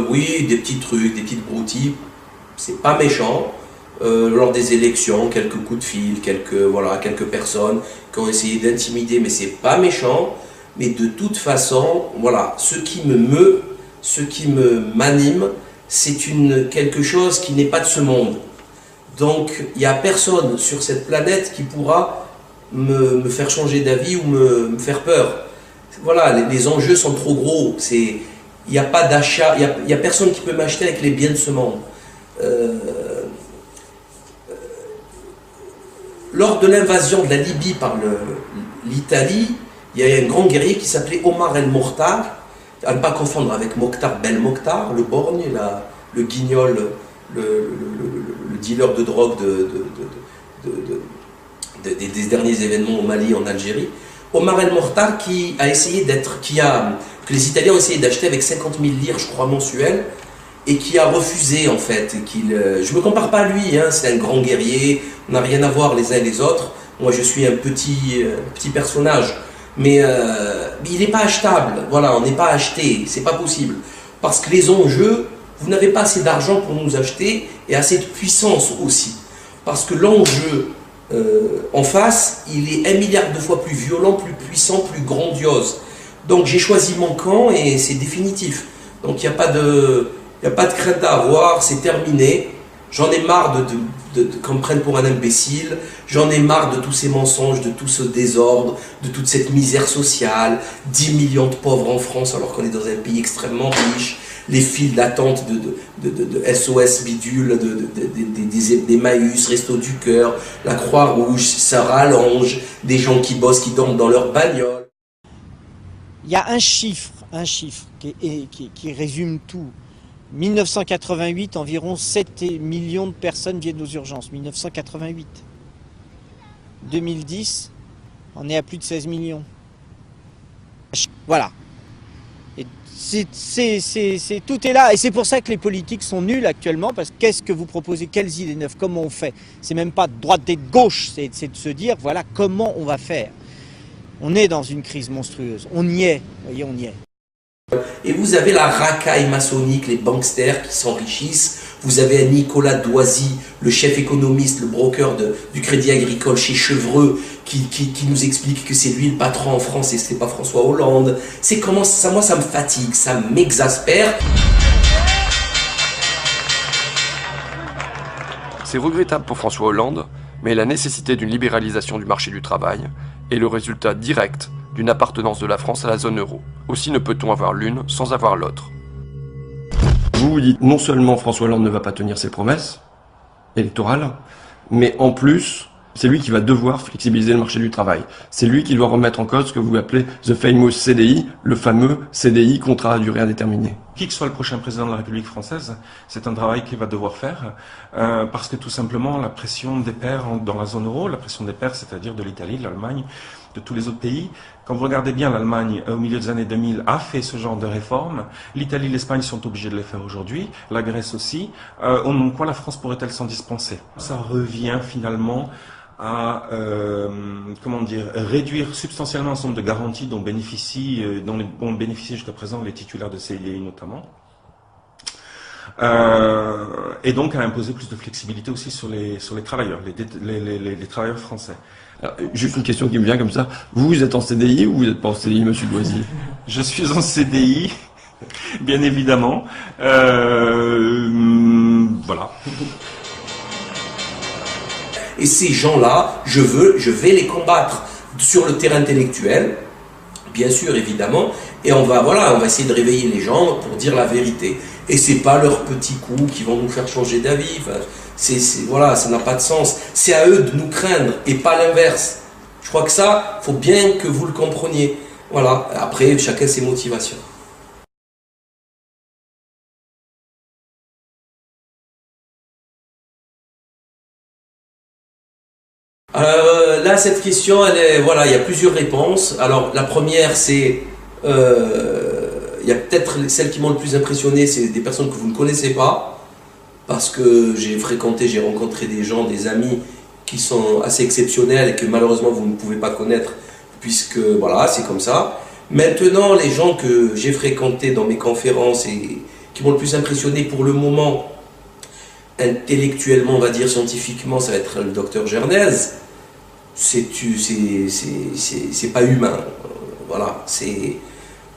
Oui, des petits trucs, des petites broutilles. C'est pas méchant. Lors des élections, quelques coups de fil, quelques personnes qui ont essayé d'intimider, mais c'est pas méchant. Mais de toute façon, voilà, ce qui m'anime, c'est quelque chose qui n'est pas de ce monde. Donc, il n'y a personne sur cette planète qui pourra me faire changer d'avis ou me faire peur. Voilà, les enjeux sont trop gros. Il n'y a pas d'achat, il y a personne qui peut m'acheter avec les biens de ce monde. Lors de l'invasion de la Libye par l'Italie, il y a un grand guerrier qui s'appelait Omar el-Mokhtar, à ne pas confondre avec Mokhtar Belmokhtar, le borgne, le guignol, le dealer de drogue des derniers événements au Mali, en Algérie. Omar el-Mokhtar que les Italiens ont essayé d'acheter avec 50 000 lire, je crois, mensuels, et qui a refusé en fait. Je me compare pas à lui, hein, c'est un grand guerrier, on n'a rien à voir les uns et les autres. Moi je suis un petit personnage, mais il n'est pas achetable. Voilà, on n'est pas acheté, c'est pas possible. Parce que les enjeux, vous n'avez pas assez d'argent pour nous acheter et assez de puissance aussi. Parce que l'enjeu en face, il est 1 milliard de fois plus violent, plus puissant, plus grandiose. Donc j'ai choisi mon camp et c'est définitif. Donc il n'y a pas de crainte à avoir, c'est terminé. J'en ai marre qu'on me prenne pour un imbécile. J'en ai marre de tous ces mensonges, de tout ce désordre, de toute cette misère sociale. 10 millions de pauvres en France alors qu'on est dans un pays extrêmement riche. Les files d'attente de SOS bidule, des Maüs, Resto du Cœur, la Croix-Rouge, ça rallonge, des gens qui bossent, qui dorment dans leur bagnole. Il y a un chiffre qui résume tout. 1988, environ 7 millions de personnes viennent aux urgences. 1988. 2010, on est à plus de 16 millions. Voilà. Et tout est là. Et c'est pour ça que les politiques sont nuls actuellement. Parce que qu'est-ce que vous proposez? Quelles idées neuves? Comment on fait? C'est même pas de droite et de gauche. C'est de se dire, voilà, comment on va faire. On est dans une crise monstrueuse. On y est. Vous voyez, on y est. Et vous avez la racaille maçonnique, les banksters qui s'enrichissent. Vous avez un Nicolas Doisy, le chef économiste, le broker du Crédit Agricole chez Chevreux, qui nous explique que c'est lui le patron en France et c'est pas François Hollande. C'est comment ça, moi ça me fatigue, ça m'exaspère. C'est regrettable pour François Hollande, mais la nécessité d'une libéralisation du marché du travail est le résultat direct d'une appartenance de la France à la zone euro. Aussi ne peut-on avoir l'une sans avoir l'autre. Vous vous dites non seulement François Hollande ne va pas tenir ses promesses électorales, mais en plus, c'est lui qui va devoir flexibiliser le marché du travail. C'est lui qui doit remettre en cause ce que vous appelez the famous CDI, le fameux CDI, contrat à durée indéterminée. Qui que soit le prochain président de la République française, c'est un travail qu'il va devoir faire, parce que tout simplement la pression des pairs dans la zone euro, la pression des pairs, c'est-à-dire de l'Italie, de l'Allemagne, de tous les autres pays. Quand vous regardez bien, l'Allemagne, au milieu des années 2000, a fait ce genre de réformes. L'Italie, l'Espagne sont obligés de les faire aujourd'hui, la Grèce aussi. Au nom de quoi la France pourrait-elle s'en dispenser? Ça revient finalement à réduire substantiellement un certain nombre de garanties dont bénéficient jusqu'à présent les titulaires de CDI notamment, et donc à imposer plus de flexibilité aussi sur les travailleurs, les travailleurs français. Alors, juste une question qui me vient comme ça, vous êtes en CDI ou vous n'êtes pas en CDI, monsieur Doisy? Je suis en CDI, bien évidemment. Voilà. Et ces gens-là, je vais les combattre sur le terrain intellectuel, bien sûr, évidemment, et on va essayer de réveiller les gens pour dire la vérité. Et c'est pas leurs petits coups qui vont nous faire changer d'avis. Enfin, voilà, ça n'a pas de sens. C'est à eux de nous craindre et pas l'inverse. Je crois que ça, faut bien que vous le compreniez. Voilà. Après, chacun ses motivations. Là, cette question, voilà, il y a plusieurs réponses. Alors, la première, c'est, il y a peut-être celles qui m'ont le plus impressionné, c'est des personnes que vous ne connaissez pas, parce que j'ai rencontré des gens, des amis qui sont assez exceptionnels et que malheureusement vous ne pouvez pas connaître, puisque voilà, c'est comme ça. Maintenant, les gens que j'ai fréquentés dans mes conférences et qui m'ont le plus impressionné pour le moment, intellectuellement, on va dire scientifiquement, ça va être le docteur Gernez. C'est pas humain. Voilà,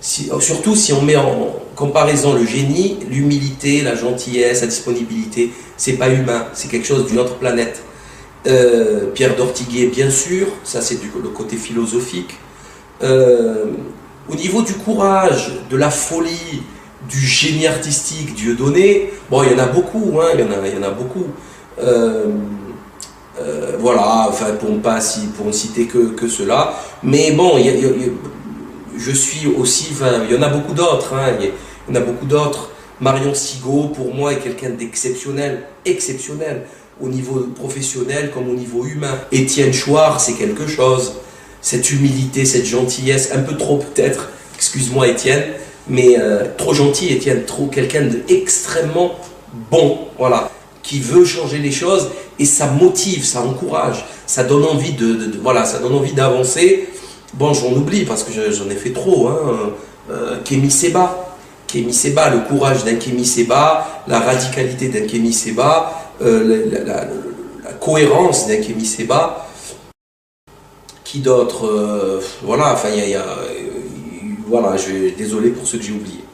surtout si on met en comparaison le génie, l'humilité, la gentillesse, la disponibilité, c'est pas humain, c'est quelque chose d'une autre planète. Pierre d'Ortiguet, bien sûr, ça c'est le côté philosophique. Au niveau du courage, de la folie, du génie artistique, Dieudonné, bon, il y en a beaucoup, hein, il y en a beaucoup. Voilà, enfin, pour ne citer que cela. Mais bon, je suis aussi, enfin, il y en a beaucoup d'autres, hein, il y en a beaucoup d'autres. Marion Sigaud, pour moi, est quelqu'un d'exceptionnel, exceptionnel, au niveau professionnel comme au niveau humain. Étienne Chouard, c'est quelque chose. Cette humilité, cette gentillesse, un peu trop peut-être, excuse-moi Étienne, mais trop gentil et trop quelqu'un d'extrêmement bon, voilà, qui veut changer les choses, et ça motive, ça encourage, ça donne envie voilà, ça donne envie d'avancer. Bon, j'en oublie parce que j'en ai fait trop, hein. Kémy Séba, le courage d'un Kémy Séba, la radicalité d'un Kémy Séba, la cohérence d'un Kémy Séba. Qui d'autre, voilà, enfin, voilà, désolé pour ceux que j'ai oubliés.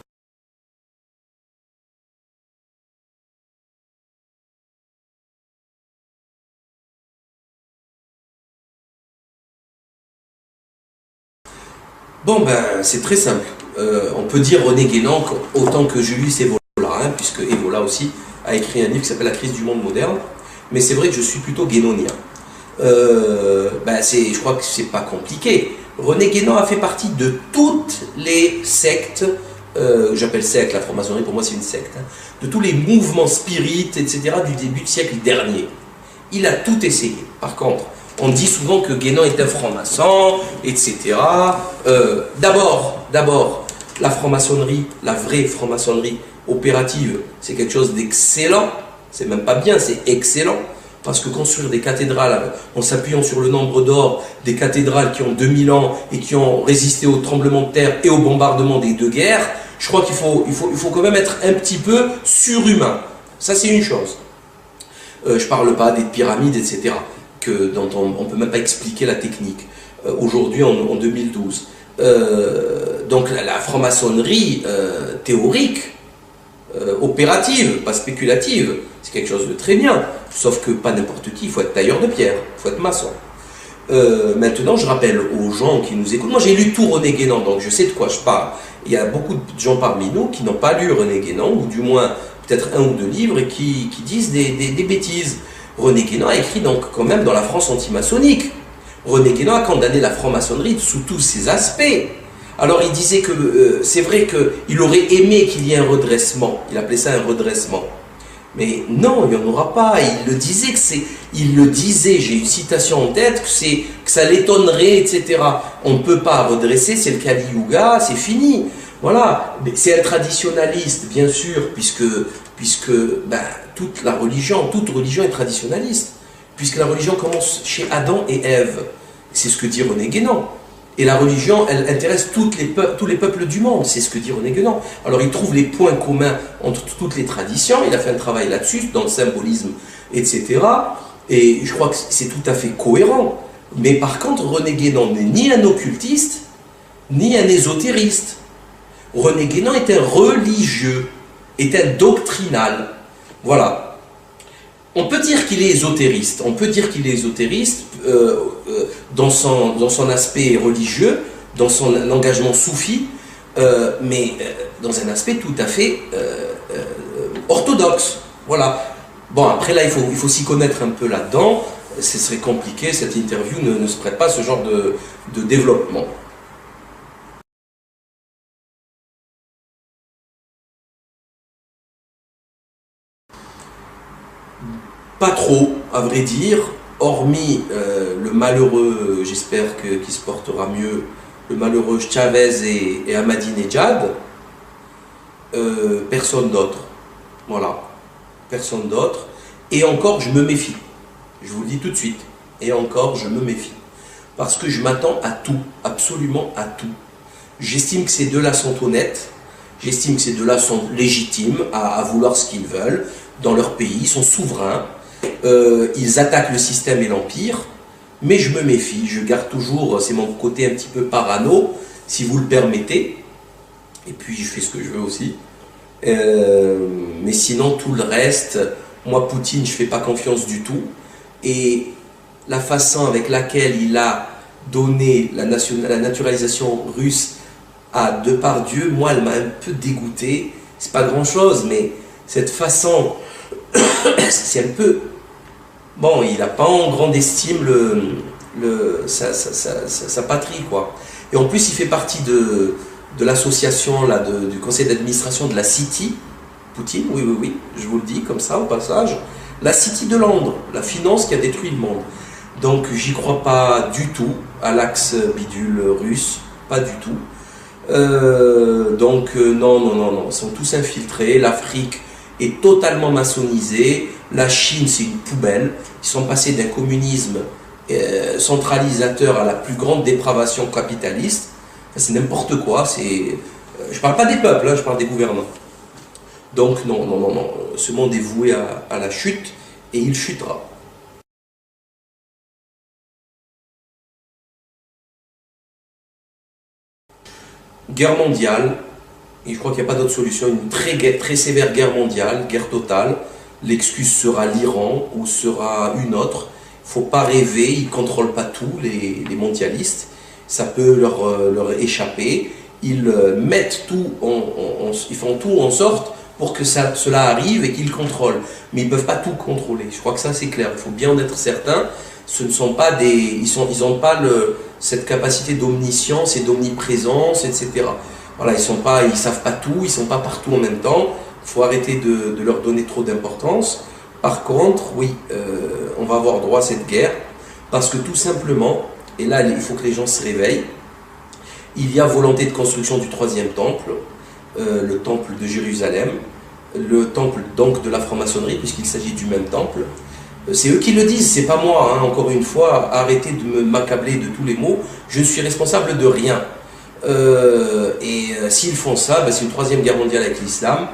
Bon, ben, c'est très simple. On peut dire René Guénon autant que Julius Evola, hein, puisque Evola aussi a écrit un livre qui s'appelle La crise du monde moderne. Mais c'est vrai que je suis plutôt guénonien. Je crois que c'est pas compliqué. René Guénon a fait partie de toutes les sectes, j'appelle secte, la franc-maçonnerie pour moi c'est une secte, hein, de tous les mouvements spirites, etc. du début du siècle dernier. Il a tout essayé. Par contre, on dit souvent que Guénon est un franc-maçon, etc. D'abord, la franc-maçonnerie, la vraie franc-maçonnerie opérative, c'est quelque chose d'excellent. C'est même pas bien, c'est excellent. Parce que construire des cathédrales en s'appuyant sur le nombre d'or des cathédrales qui ont 2000 ans et qui ont résisté au tremblement de terre et au bombardement des deux guerres, je crois qu'il faut quand même être un petit peu surhumain. Ça, c'est une chose. Je ne parle pas des pyramides, etc., dont on ne peut même pas expliquer la technique aujourd'hui en 2012. Donc la franc-maçonnerie théorique, opérative, pas spéculative, c'est quelque chose de très bien, sauf que pas n'importe qui, il faut être tailleur de pierre, il faut être maçon. Maintenant, je rappelle aux gens qui nous écoutent, moi j'ai lu tout René Guénon, donc je sais de quoi je parle. Il y a beaucoup de gens parmi nous qui n'ont pas lu René Guénon, ou du moins peut-être un ou deux livres, et qui disent des bêtises. René Guénon a écrit donc quand même dans la France antimaçonnique. René Guénon a condamné la franc-maçonnerie sous tous ses aspects. Alors il disait que c'est vrai qu'il aurait aimé qu'il y ait un redressement, il appelait ça un redressement. Mais non, il n'y en aura pas. Il le disait, j'ai une citation en tête, que ça l'étonnerait, etc. On ne peut pas redresser, c'est le Kali Yuga, c'est fini. Voilà. C'est un traditionnaliste, bien sûr, puisque toute religion est traditionnaliste. Puisque la religion commence chez Adam et Ève. C'est ce que dit René Guénon. Et la religion, elle intéresse tous les peuples du monde, c'est ce que dit René Guénon. Alors il trouve les points communs entre toutes les traditions, il a fait un travail là-dessus, dans le symbolisme, etc. Et je crois que c'est tout à fait cohérent. Mais par contre, René Guénon n'est ni un occultiste, ni un ésotériste. René Guénon est un religieux, est un doctrinal. Voilà. On peut dire qu'il est ésotériste, dans son aspect religieux, dans son engagement soufi, mais dans un aspect tout à fait orthodoxe. Voilà. Bon, après là, il faut s'y connaître un peu là-dedans. Ce serait compliqué, cette interview ne se prête pas à ce genre de développement. Pas trop, à vrai dire, hormis le malheureux, j'espère qu'il se portera mieux, le malheureux Chavez et Ahmadinejad, personne d'autre. Voilà, personne d'autre. Et encore, je me méfie. Je vous le dis tout de suite. Et encore, je me méfie. Parce que je m'attends à tout, absolument à tout. J'estime que ces deux-là sont honnêtes. J'estime que ces deux-là sont légitimes à vouloir ce qu'ils veulent dans leur pays. Ils sont souverains. Ils attaquent le système et l'empire, mais je me méfie, je garde toujours, c'est mon côté un petit peu parano, si vous le permettez, et puis je fais ce que je veux aussi, mais sinon tout le reste, moi Poutine je ne fais pas confiance du tout, et la façon avec laquelle il a donné la naturalisation russe à Depardieu, moi elle m'a un peu dégoûté, c'est pas grand chose, mais cette façon, c'est un peu... Bon, il n'a pas en grande estime sa patrie, quoi. Et en plus, il fait partie de l'association, du conseil d'administration de la City, Poutine, oui, je vous le dis comme ça, au passage, la City de Londres, la finance qui a détruit le monde. Donc, j'y crois pas du tout à l'axe bidule russe, pas du tout. Non, non, non, non, ils sont tous infiltrés. L'Afrique est totalement maçonnisée. La Chine, c'est une poubelle. Ils sont passés d'un communisme centralisateur à la plus grande dépravation capitaliste. C'est n'importe quoi. Je parle pas des peuples, hein, je parle des gouvernants. Donc non, non, non, non. Ce monde est voué à la chute et il chutera. Guerre mondiale, et je crois qu'il n'y a pas d'autre solution, une très sévère guerre mondiale, guerre totale. L'excuse sera l'Iran ou sera une autre. Il ne faut pas rêver, ils ne contrôlent pas tout, les mondialistes. Ça peut leur échapper. Ils mettent tout, ils font tout en sorte pour que cela arrive et qu'ils contrôlent. Mais ils ne peuvent pas tout contrôler. Je crois que ça c'est clair. Il faut bien en être certain. Ce ne sont pas ils n'ont pas cette capacité d'omniscience et d'omniprésence, etc. Voilà, ils savent pas tout, ils ne sont pas partout en même temps. Il faut arrêter de leur donner trop d'importance. Par contre, oui, on va avoir droit à cette guerre parce que tout simplement, et là il faut que les gens se réveillent, il y a volonté de construction du troisième temple, le temple de Jérusalem, le temple donc de la franc-maçonnerie, puisqu'il s'agit du même temple. C'est eux qui le disent, c'est pas moi, hein. Encore une fois, arrêtez de m'accabler de tous les mots, je ne suis responsable de rien. S'ils font ça, c'est une troisième guerre mondiale avec l'islam,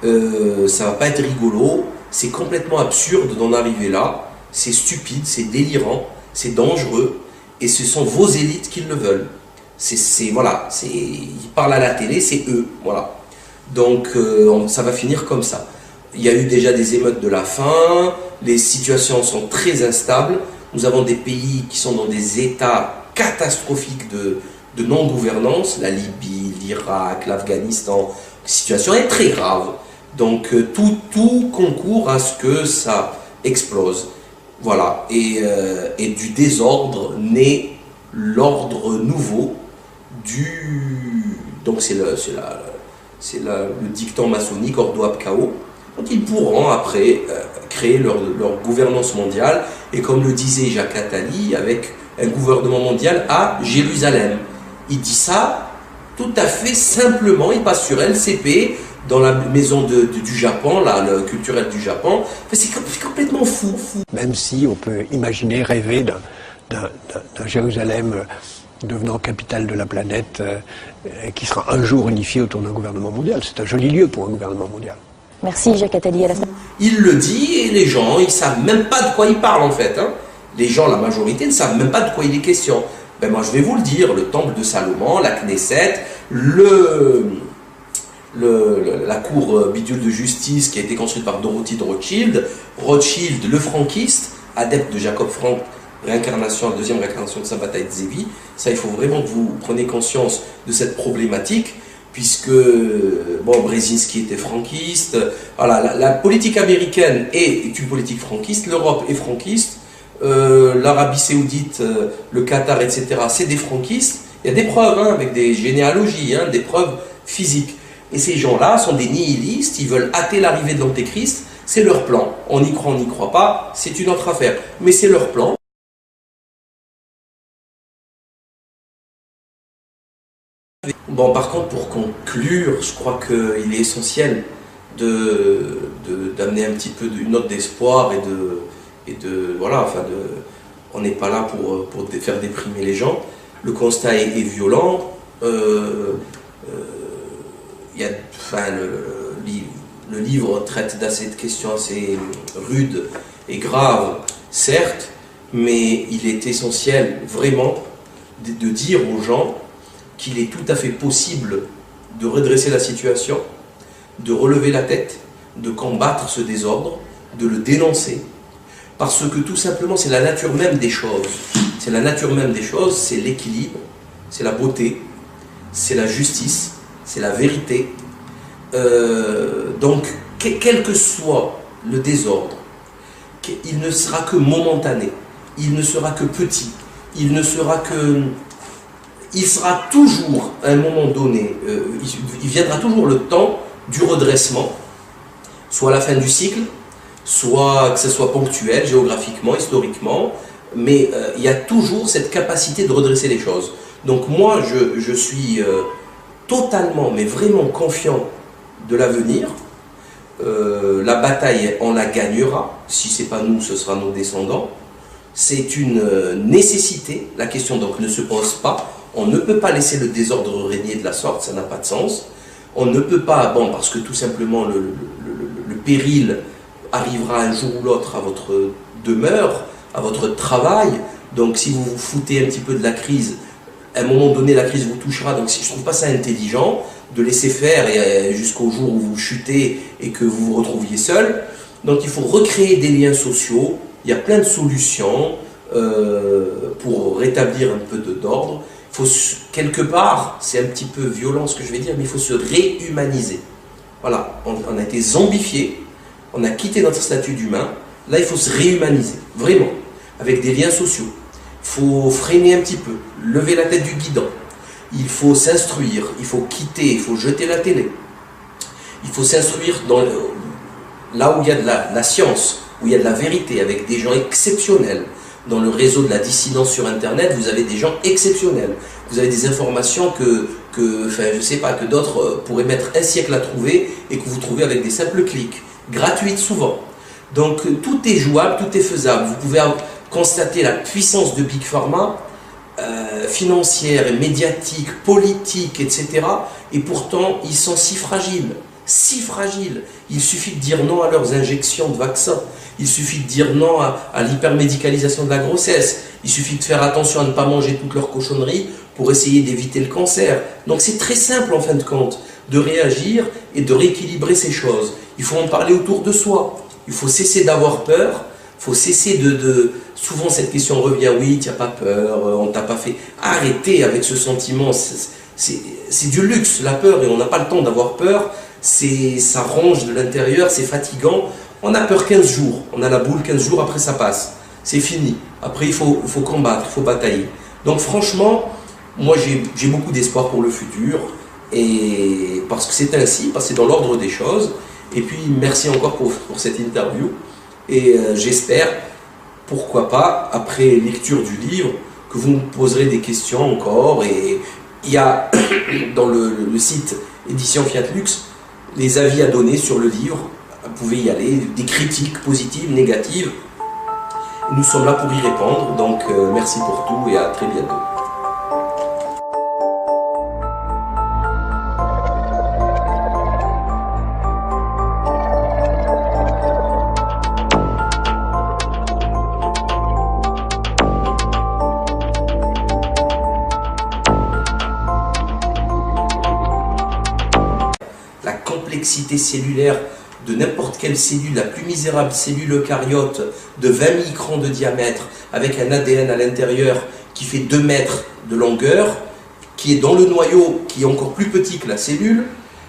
ça va pas être rigolo, c'est complètement absurde d'en arriver là, c'est stupide, c'est délirant, c'est dangereux, et ce sont vos élites qui le veulent. Voilà, ils parlent à la télé, c'est eux, voilà. Donc ça va finir comme ça. Il y a eu déjà des émeutes de la faim, les situations sont très instables, nous avons des pays qui sont dans des états catastrophiques de non-gouvernance, la Libye, l'Irak, l'Afghanistan, la situation est très grave. Donc tout concourt à ce que ça explose. Voilà, et du désordre naît l'ordre nouveau donc c'est le dicton maçonnique Ordo ab Chao. Donc ils pourront après créer leur gouvernance mondiale, et comme le disait Jacques Attali, avec un gouvernement mondial à Jérusalem. Il dit ça tout à fait simplement, il passe sur LCP, dans la maison du Japon, là, le culturel du Japon. C'est complètement fou. Même si on peut imaginer, rêver d'un Jérusalem devenant capitale de la planète, qui sera un jour unifié autour d'un gouvernement mondial. C'est un joli lieu pour un gouvernement mondial. Merci Jacques Attali. Il le dit et les gens, ils ne savent même pas de quoi il parle en fait. Hein. Les gens, la majorité, ne savent même pas de quoi il est question. Ben moi je vais vous le dire, le temple de Salomon, la Knesset, la cour bidule de justice qui a été construite par Dorothy de Rothschild, le franquiste, adepte de Jacob Frank, réincarnation, la deuxième réincarnation de Sabbatai de Zevi. Ça, il faut vraiment que vous preniez conscience de cette problématique, puisque Brzezinski était franquiste. Voilà, la politique américaine est une politique franquiste, l'Europe est franquiste, l'Arabie Saoudite, le Qatar, etc., c'est des franquistes. Il y a des preuves, hein, avec des généalogies, hein, des preuves physiques. Et ces gens-là sont des nihilistes, ils veulent hâter l'arrivée de l'Antéchrist, c'est leur plan. On y croit, on n'y croit pas, c'est une autre affaire. Mais c'est leur plan. Bon, par contre, pour conclure, je crois qu'il est essentiel d'amener un petit peu une note d'espoir voilà, enfin on n'est pas là pour faire déprimer les gens. Le constat est violent. Le livre traite de questions assez rudes et graves, certes, mais il est essentiel vraiment de dire aux gens qu'il est tout à fait possible de redresser la situation, de relever la tête, de combattre ce désordre, de le dénoncer, parce que tout simplement c'est la nature même des choses. C'est la nature même des choses, c'est l'équilibre, c'est la beauté, c'est la justice, c'est la vérité. Donc, quel que soit le désordre, il ne sera que momentané, il ne sera que petit, il sera toujours, à un moment donné, il viendra toujours le temps du redressement, soit à la fin du cycle, soit que ce soit ponctuel, géographiquement, historiquement, mais il y a toujours cette capacité de redresser les choses. Donc moi, je suis totalement, mais vraiment confiant de l'avenir. La bataille, on la gagnera. Si ce n'est pas nous, ce sera nos descendants. C'est une nécessité. La question donc ne se pose pas. On ne peut pas laisser le désordre régner de la sorte, ça n'a pas de sens. On ne peut pas, bon, parce que tout simplement le péril arrivera un jour ou l'autre à votre demeure, à votre travail. Donc si vous vous foutez un petit peu de la crise, à un moment donné la crise vous touchera. Donc je ne trouve pas ça intelligent de laisser faire jusqu'au jour où vous chutez et que vous vous retrouviez seul. Donc il faut recréer des liens sociaux. Il y a plein de solutions pour rétablir un peu d'ordre. Il faut, quelque part, c'est un petit peu violent ce que je vais dire, mais il faut se réhumaniser. Voilà, on a été zombifié, on a quitté notre statut d'humain. Là, il faut se réhumaniser, vraiment, avec des liens sociaux. Il faut freiner un petit peu, lever la tête du guidon. Il faut s'instruire, il faut quitter, il faut jeter la télé. Il faut s'instruire là où il y a de la science, où il y a de la vérité, avec des gens exceptionnels. Dans le réseau de la dissidence sur Internet, vous avez des gens exceptionnels. Vous avez des informations que d'autres pourraient mettre un siècle à trouver et que vous trouvez avec des simples clics, gratuites souvent. Donc tout est jouable, tout est faisable. Vous pouvez constater la puissance de Big Pharma, financière et médiatique, politique, etc. Et pourtant, ils sont si fragiles. Si fragiles. Il suffit de dire non à leurs injections de vaccins. Il suffit de dire non à l'hypermédicalisation de la grossesse. Il suffit de faire attention à ne pas manger toutes leurs cochonneries pour essayer d'éviter le cancer. Donc c'est très simple en fin de compte de réagir et de rééquilibrer ces choses. Il faut en parler autour de soi. Il faut cesser d'avoir peur. Il faut cesser Souvent cette question revient, oui, tu n'as pas peur, on ne t'a pas fait... Arrêtez avec ce sentiment. C'est du luxe, la peur, et on n'a pas le temps d'avoir peur. Ça ronge de l'intérieur, c'est fatigant. On a peur 15 jours, on a la boule 15 jours, après ça passe. C'est fini. Après il faut combattre, il faut batailler. Donc franchement, moi j'ai beaucoup d'espoir pour le futur, et parce que c'est ainsi, parce que c'est dans l'ordre des choses. Et puis merci encore pour cette interview. Et j'espère, pourquoi pas, après lecture du livre, que vous me poserez des questions encore. Et il y a dans le site Édition Fiat Lux les avis à donner sur le livre. Vous pouvez y aller, des critiques positives, négatives. Nous sommes là pour y répondre, donc merci pour tout et à très bientôt. La complexité cellulaire de n'importe quelle cellule, la plus misérable cellule eucaryote de 20 microns de diamètre, avec un ADN à l'intérieur qui fait 2 mètres de longueur, qui est dans le noyau, qui est encore plus petit que la cellule,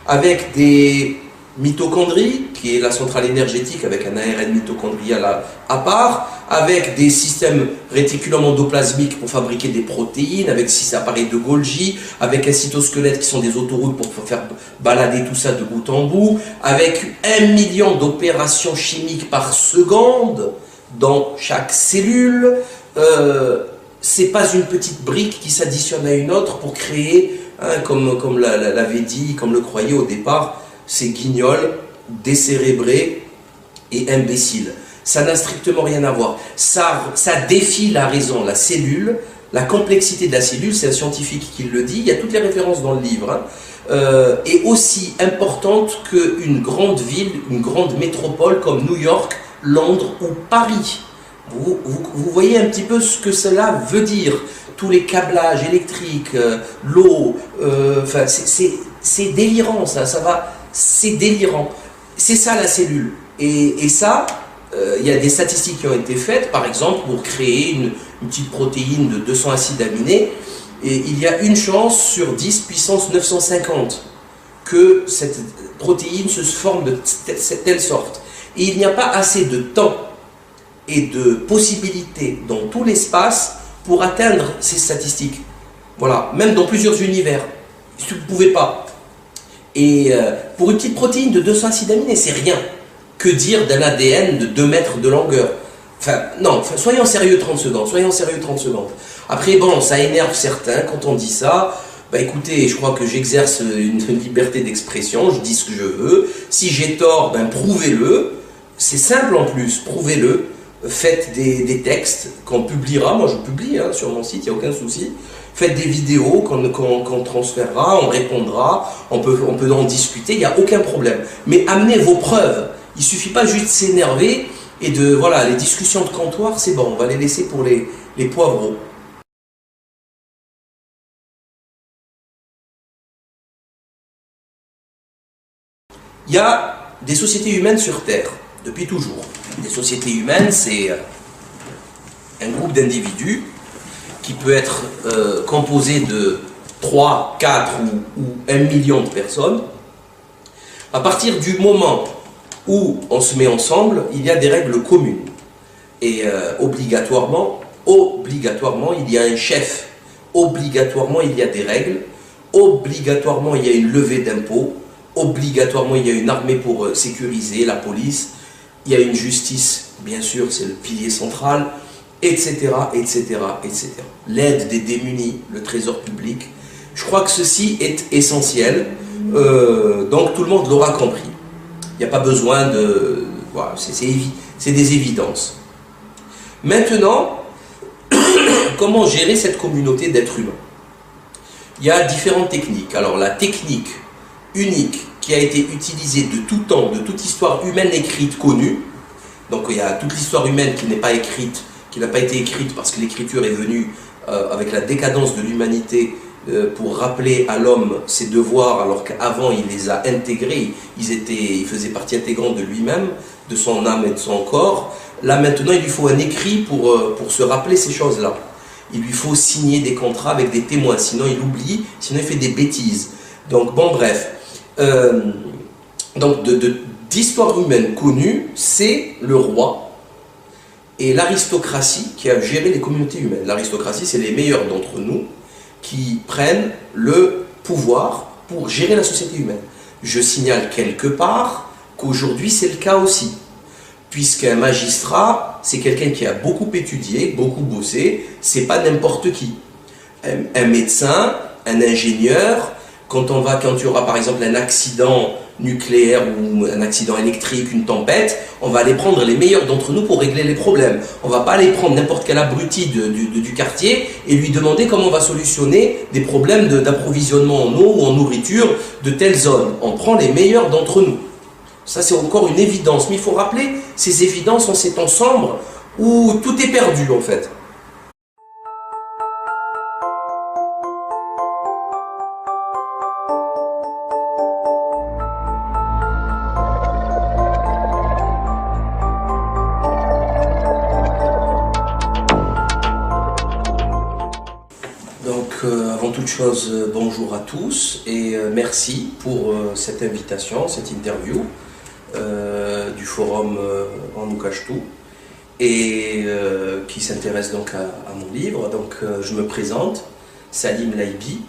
avec des mitochondries, qui est la centrale énergétique avec un ARN mitochondrial à part, avec des systèmes réticulum endoplasmiques pour fabriquer des protéines, avec 6 appareils de Golgi, avec un cytosquelette qui sont des autoroutes pour faire balader tout ça de bout en bout, avec 1 million d'opérations chimiques par seconde dans chaque cellule. C'est pas une petite brique qui s'additionne à une autre pour créer, comme l'avait dit, comme le croyait au départ, ces guignols décérébrés et imbéciles. Ça n'a strictement rien à voir. Ça défie la raison. La cellule, la complexité de la cellule, c'est un scientifique qui le dit, il y a toutes les références dans le livre, est aussi importante qu'une grande ville, une grande métropole comme New York, Londres ou Paris. Vous voyez un petit peu ce que cela veut dire. Tous les câblages électriques, l'eau, c'est délirant, ça va, c'est délirant. C'est ça la cellule. Et ça, il y a des statistiques qui ont été faites, par exemple, pour créer une petite protéine de 200 acides aminés, et il y a une chance sur 10 puissance 950 que cette protéine se forme de telle sorte. Et il n'y a pas assez de temps et de possibilités dans tout l'espace pour atteindre ces statistiques. Voilà, même dans plusieurs univers. Vous ne pouvez pas. Et pour une petite protéine de 200 acides aminés, c'est rien. Que dire d'un ADN de 2 mètres de longueur? Soyons sérieux 30 secondes, soyons sérieux 30 secondes. Après, bon, ça énerve certains quand on dit ça. bah écoutez, je crois que j'exerce une liberté d'expression, je dis ce que je veux. Si j'ai tort, ben prouvez-le. C'est simple en plus, prouvez-le. Faites des textes qu'on publiera, moi je publie sur mon site, il n'y a aucun souci. Faites des vidéos qu'on transférera, on répondra, on peut en discuter, il n'y a aucun problème. Mais amenez vos preuves. Il ne suffit pas juste de s'énerver et de... Voilà, les discussions de comptoir, c'est bon, on va les laisser pour les poivreaux. Il y a des sociétés humaines sur Terre, depuis toujours. Des sociétés humaines, c'est un groupe d'individus qui peut être composé de 3, 4 ou 1 million de personnes. À partir du moment où on se met ensemble, il y a des règles communes. Et obligatoirement, il y a un chef. Obligatoirement, il y a des règles. Obligatoirement, il y a une levée d'impôts. Obligatoirement, il y a une armée pour sécuriser, la police. Il y a une justice, bien sûr, c'est le pilier central, etc., etc., etc. L'aide des démunis, le trésor public. Je crois que ceci est essentiel. Donc tout le monde l'aura compris. Il n'y a pas besoin de... Voilà, c'est des évidences. Maintenant, comment gérer cette communauté d'êtres humains? Il y a différentes techniques. Alors la technique unique qui a été utilisée de tout temps, de toute histoire humaine écrite connue. Donc il y a toute l'histoire humaine qui n'est pas écrite, qui n'a pas été écrite parce que l'écriture est venue avec la décadence de l'humanité pour rappeler à l'homme ses devoirs, alors qu'avant il les a intégrés, ils faisaient partie intégrante de lui-même, de son âme et de son corps. Là maintenant il lui faut un écrit pour se rappeler ces choses-là. Il lui faut signer des contrats avec des témoins, sinon il oublie, sinon il fait des bêtises. Donc bon bref, donc d'histoire humaine connue, c'est le roi et l'aristocratie qui a géré les communautés humaines. L'aristocratie, c'est les meilleurs d'entre nous qui prennent le pouvoir pour gérer la société humaine. Je signale quelque part qu'aujourd'hui c'est le cas aussi, puisqu'un magistrat, c'est quelqu'un qui a beaucoup étudié, beaucoup bossé, c'est pas n'importe qui. Un médecin, un ingénieur, quand il y aura par exemple un accident nucléaire ou un accident électrique, une tempête, on va aller prendre les meilleurs d'entre nous pour régler les problèmes. On ne va pas aller prendre n'importe quel abruti du quartier et lui demander comment on va solutionner des problèmes d'approvisionnement en eau ou en nourriture de telle zone. On prend les meilleurs d'entre nous. Ça c'est encore une évidence, mais il faut rappeler ces évidences en ces temps sombres où tout est perdu en fait. Avant toute chose, bonjour à tous et merci pour cette invitation, cette interview du forum On nous cache tout et qui s'intéresse donc à mon livre. Donc je me présente, Salim Laibi,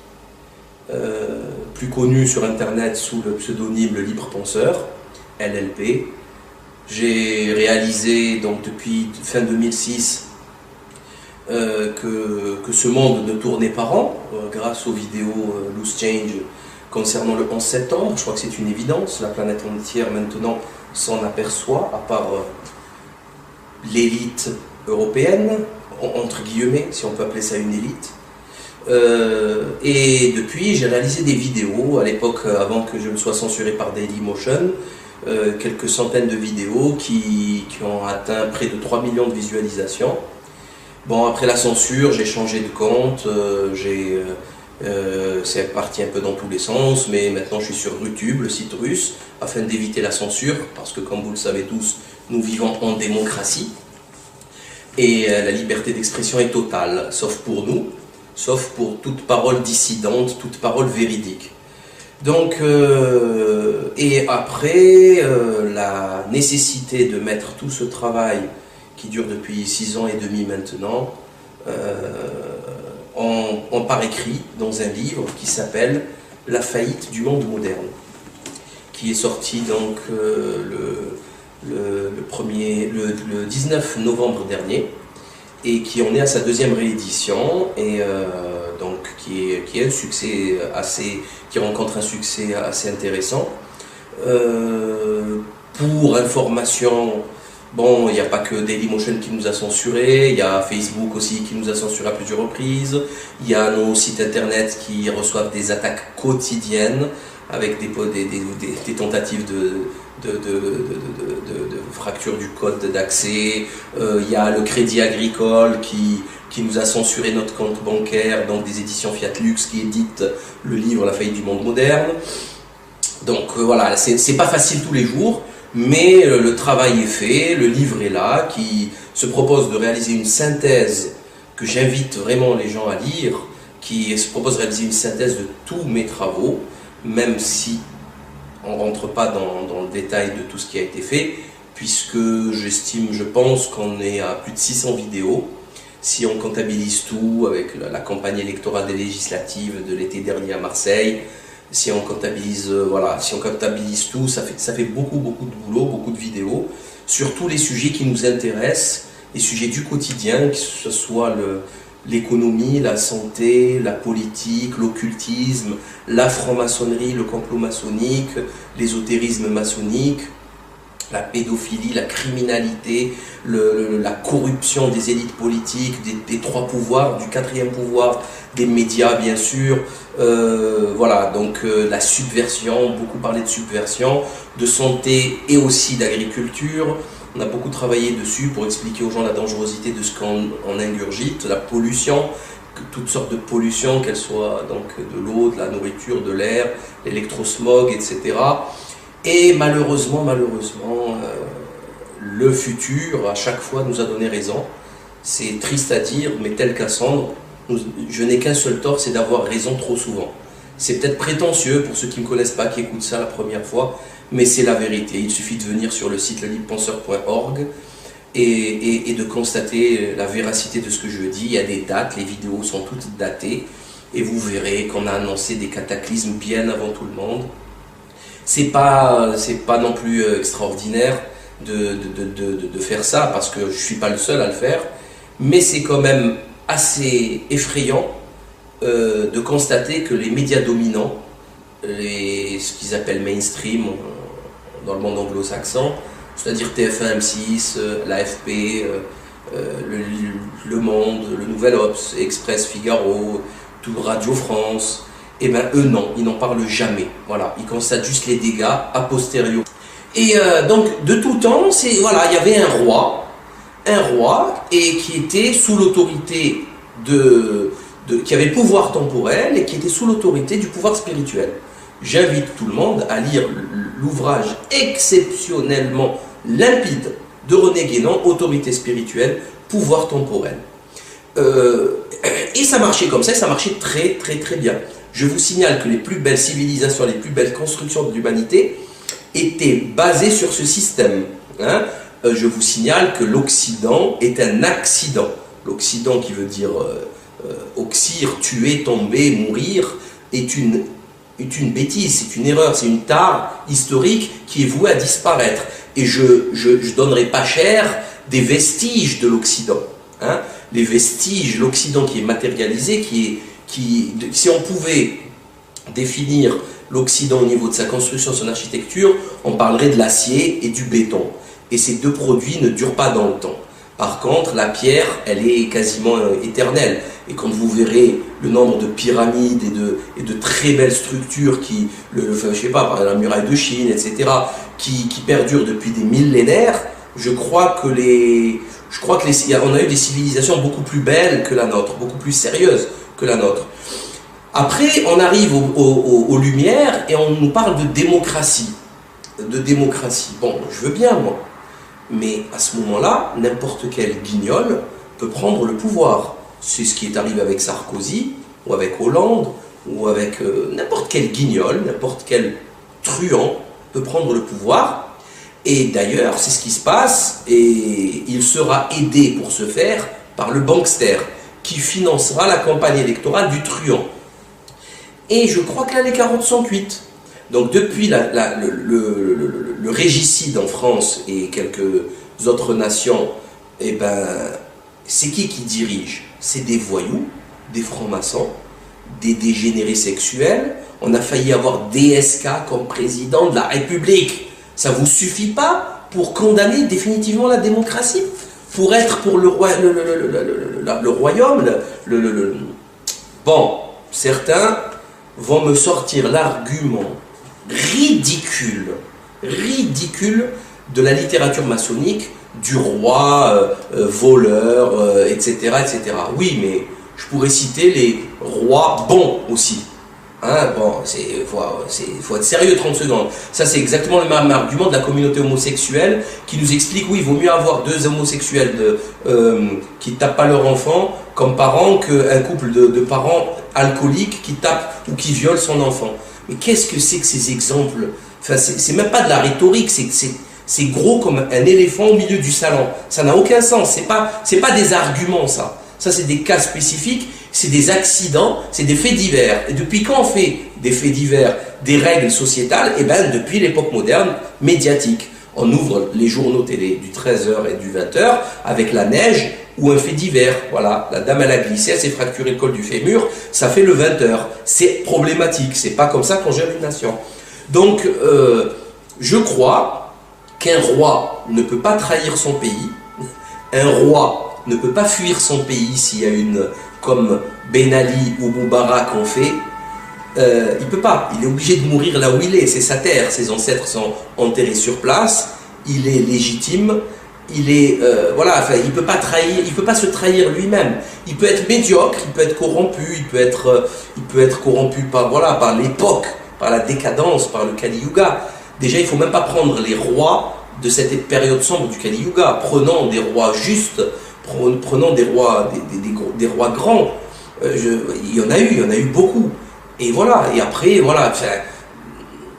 plus connu sur internet sous le pseudonyme Le Libre Penseur, LLP. J'ai réalisé donc depuis fin 2006 que ce monde ne tournait pas rond grâce aux vidéos Loose Change concernant le 11 septembre. Je crois que c'est une évidence, la planète entière maintenant s'en aperçoit, à part l'élite européenne, entre guillemets, si on peut appeler ça une élite. Et depuis, j'ai réalisé des vidéos, à l'époque, avant que je me sois censuré par Dailymotion, quelques centaines de vidéos qui ont atteint près de 3 millions de visualisations. Bon, après la censure, j'ai changé de compte, c'est parti un peu dans tous les sens, mais maintenant je suis sur YouTube, le site russe, afin d'éviter la censure, parce que comme vous le savez tous, nous vivons en démocratie, et la liberté d'expression est totale, sauf pour nous, sauf pour toute parole dissidente, toute parole véridique. Donc, et après, la nécessité de mettre tout ce travail qui dure depuis 6 ans et demi maintenant, par écrit dans un livre qui s'appelle « La faillite du monde moderne », qui est sorti donc le 19 novembre dernier et qui en est à sa 2e réédition et donc qui est un succès qui rencontre un succès assez intéressant. Pour information, bon, il n'y a pas que Dailymotion qui nous a censuré, il y a Facebook aussi qui nous a censuré à plusieurs reprises, il y a nos sites internet qui reçoivent des attaques quotidiennes avec des tentatives de fracture du code d'accès. Il y a le Crédit Agricole qui nous a censuré notre compte bancaire, donc des éditions Fiat Lux qui éditent le livre La faillite du monde moderne. Donc voilà, c'est pas facile tous les jours, mais le travail est fait, le livre est là, qui se propose de réaliser une synthèse que j'invite vraiment les gens à lire, qui se propose de réaliser une synthèse de tous mes travaux, même si on ne rentre pas dans le détail de tout ce qui a été fait, puisque je pense qu'on est à plus de 600 vidéos, si on comptabilise tout avec la campagne électorale des législatives de l'été dernier à Marseille. Si on comptabilise, si on comptabilise tout, ça fait beaucoup de boulot, beaucoup de vidéos, sur tous les sujets qui nous intéressent, les sujets du quotidien, que ce soit l'économie, la santé, la politique, l'occultisme, la franc-maçonnerie, le complot maçonnique, l'ésotérisme maçonnique, la pédophilie, la criminalité, la corruption des élites politiques, des trois pouvoirs, du quatrième pouvoir, des médias bien sûr, la subversion, beaucoup parlé de subversion, de santé et aussi d'agriculture. On a beaucoup travaillé dessus pour expliquer aux gens la dangerosité de ce qu'on ingurgite, la pollution, toutes sortes de pollutions, qu'elles soient donc de l'eau, de la nourriture, de l'air, l'électrosmog, etc. Et malheureusement, le futur, à chaque fois, nous a donné raison. C'est triste à dire, mais tel Cassandre, je n'ai qu'un seul tort, c'est d'avoir raison trop souvent. C'est peut-être prétentieux pour ceux qui ne me connaissent pas, qui écoutent ça la première fois, mais c'est la vérité. Il suffit de venir sur le site lelibepenseur.org et de constater la véracité de ce que je dis. Il y a des dates, les vidéos sont toutes datées, et vous verrez qu'on a annoncé des cataclysmes bien avant tout le monde. C'est pas non plus extraordinaire de faire ça, parce que je ne suis pas le seul à le faire, mais c'est quand même assez effrayant de constater que les médias dominants, ce qu'ils appellent mainstream dans le monde anglo-saxon, c'est-à-dire TF1, M6, l'AFP, Le Monde, le Nouvel Obs, Express, Figaro, tout Radio France, et bien eux non, ils n'en parlent jamais. Voilà, ils constatent juste les dégâts a posteriori. Et donc de tout temps, il y avait un roi et qui était sous l'autorité qui avait le pouvoir temporel et qui était sous l'autorité du pouvoir spirituel. J'invite tout le monde à lire l'ouvrage exceptionnellement limpide de René Guénon, Autorité spirituelle, pouvoir temporel. Et ça marchait comme ça marchait très bien. Je vous signale que les plus belles civilisations, les plus belles constructions de l'humanité étaient basées sur ce système. Je vous signale que l'Occident est un accident. L'Occident, qui veut dire oxyre, tuer, tomber, mourir, est une bêtise, c'est une erreur, c'est une tare historique qui est vouée à disparaître. Et je donnerai pas cher des vestiges de l'Occident. Les vestiges, l'Occident qui est matérialisé, si on pouvait définir l'Occident au niveau de sa construction, son architecture, on parlerait de l'acier et du béton. Et ces deux produits ne durent pas dans le temps. Par contre, la pierre, elle est quasiment éternelle. Et quand vous verrez le nombre de pyramides et de très belles structures par exemple, la muraille de Chine, etc., qui perdurent depuis des millénaires, je crois qu'on a eu des civilisations beaucoup plus belles que la nôtre, beaucoup plus sérieuses que la nôtre. Après, on arrive aux Lumières et on nous parle de démocratie. Bon, je veux bien, moi. Mais à ce moment-là, n'importe quel guignol peut prendre le pouvoir. C'est ce qui est arrivé avec Sarkozy, ou avec Hollande, ou avec n'importe quel guignol, n'importe quel truand peut prendre le pouvoir. Et d'ailleurs, c'est ce qui se passe, et il sera aidé pour ce faire par le bankster, qui financera la campagne électorale du truand. Et je crois que là, les carottes sont cuites. Donc depuis le régicide en France et quelques autres nations, c'est qui dirige? C'est des voyous, des francs-maçons, des dégénérés sexuels, on a failli avoir DSK comme président de la République. Ça ne vous suffit pas pour condamner définitivement la démocratie? Pour être pour le royaume, Bon, certains vont me sortir l'argument ridicule de la littérature maçonnique, du roi, voleur, etc., etc. Oui, mais je pourrais citer les rois bons aussi. Hein, bon, faut être sérieux 30 secondes. Ça, c'est exactement le même argument de la communauté homosexuelle qui nous explique, oui, il vaut mieux avoir deux homosexuels qui ne tapent pas leur enfant comme parents qu'un couple de parents alcooliques qui tapent ou qui violent son enfant. Mais qu'est-ce que c'est que ces exemples? Enfin, c'est même pas de la rhétorique, c'est gros comme un éléphant au milieu du salon. Ça n'a aucun sens, c'est pas des arguments, ça. Ça, c'est des cas spécifiques, c'est des accidents, c'est des faits divers. Et depuis quand on fait des faits divers, des règles sociétales? Eh bien, depuis l'époque moderne, médiatique. On ouvre les journaux télé du 13h et du 20h avec la neige ou un fait divers. Voilà, la dame, elle a glissé, elle s'est fracturé le col du fémur, ça fait le 20h. C'est problématique, c'est pas comme ça qu'on gère une nation. Donc, je crois qu'un roi ne peut pas trahir son pays, un roi ne peut pas fuir son pays s'il y a une, comme Ben Ali ou Moubarak ont fait, il peut pas, il est obligé de mourir là où il est, c'est sa terre, ses ancêtres sont enterrés sur place, il est légitime, il est, voilà, enfin, il peut pas trahir, il peut pas se trahir lui-même, il peut être médiocre, il peut être corrompu, il peut être corrompu par, voilà, par l'époque, par la décadence, par le Kali Yuga. Déjà, il faut même pas prendre les rois de cette période sombre du Kali Yuga, prenons des rois justes, prenons des rois, des rois grands, il y en a eu beaucoup. Et voilà, et après, voilà, enfin,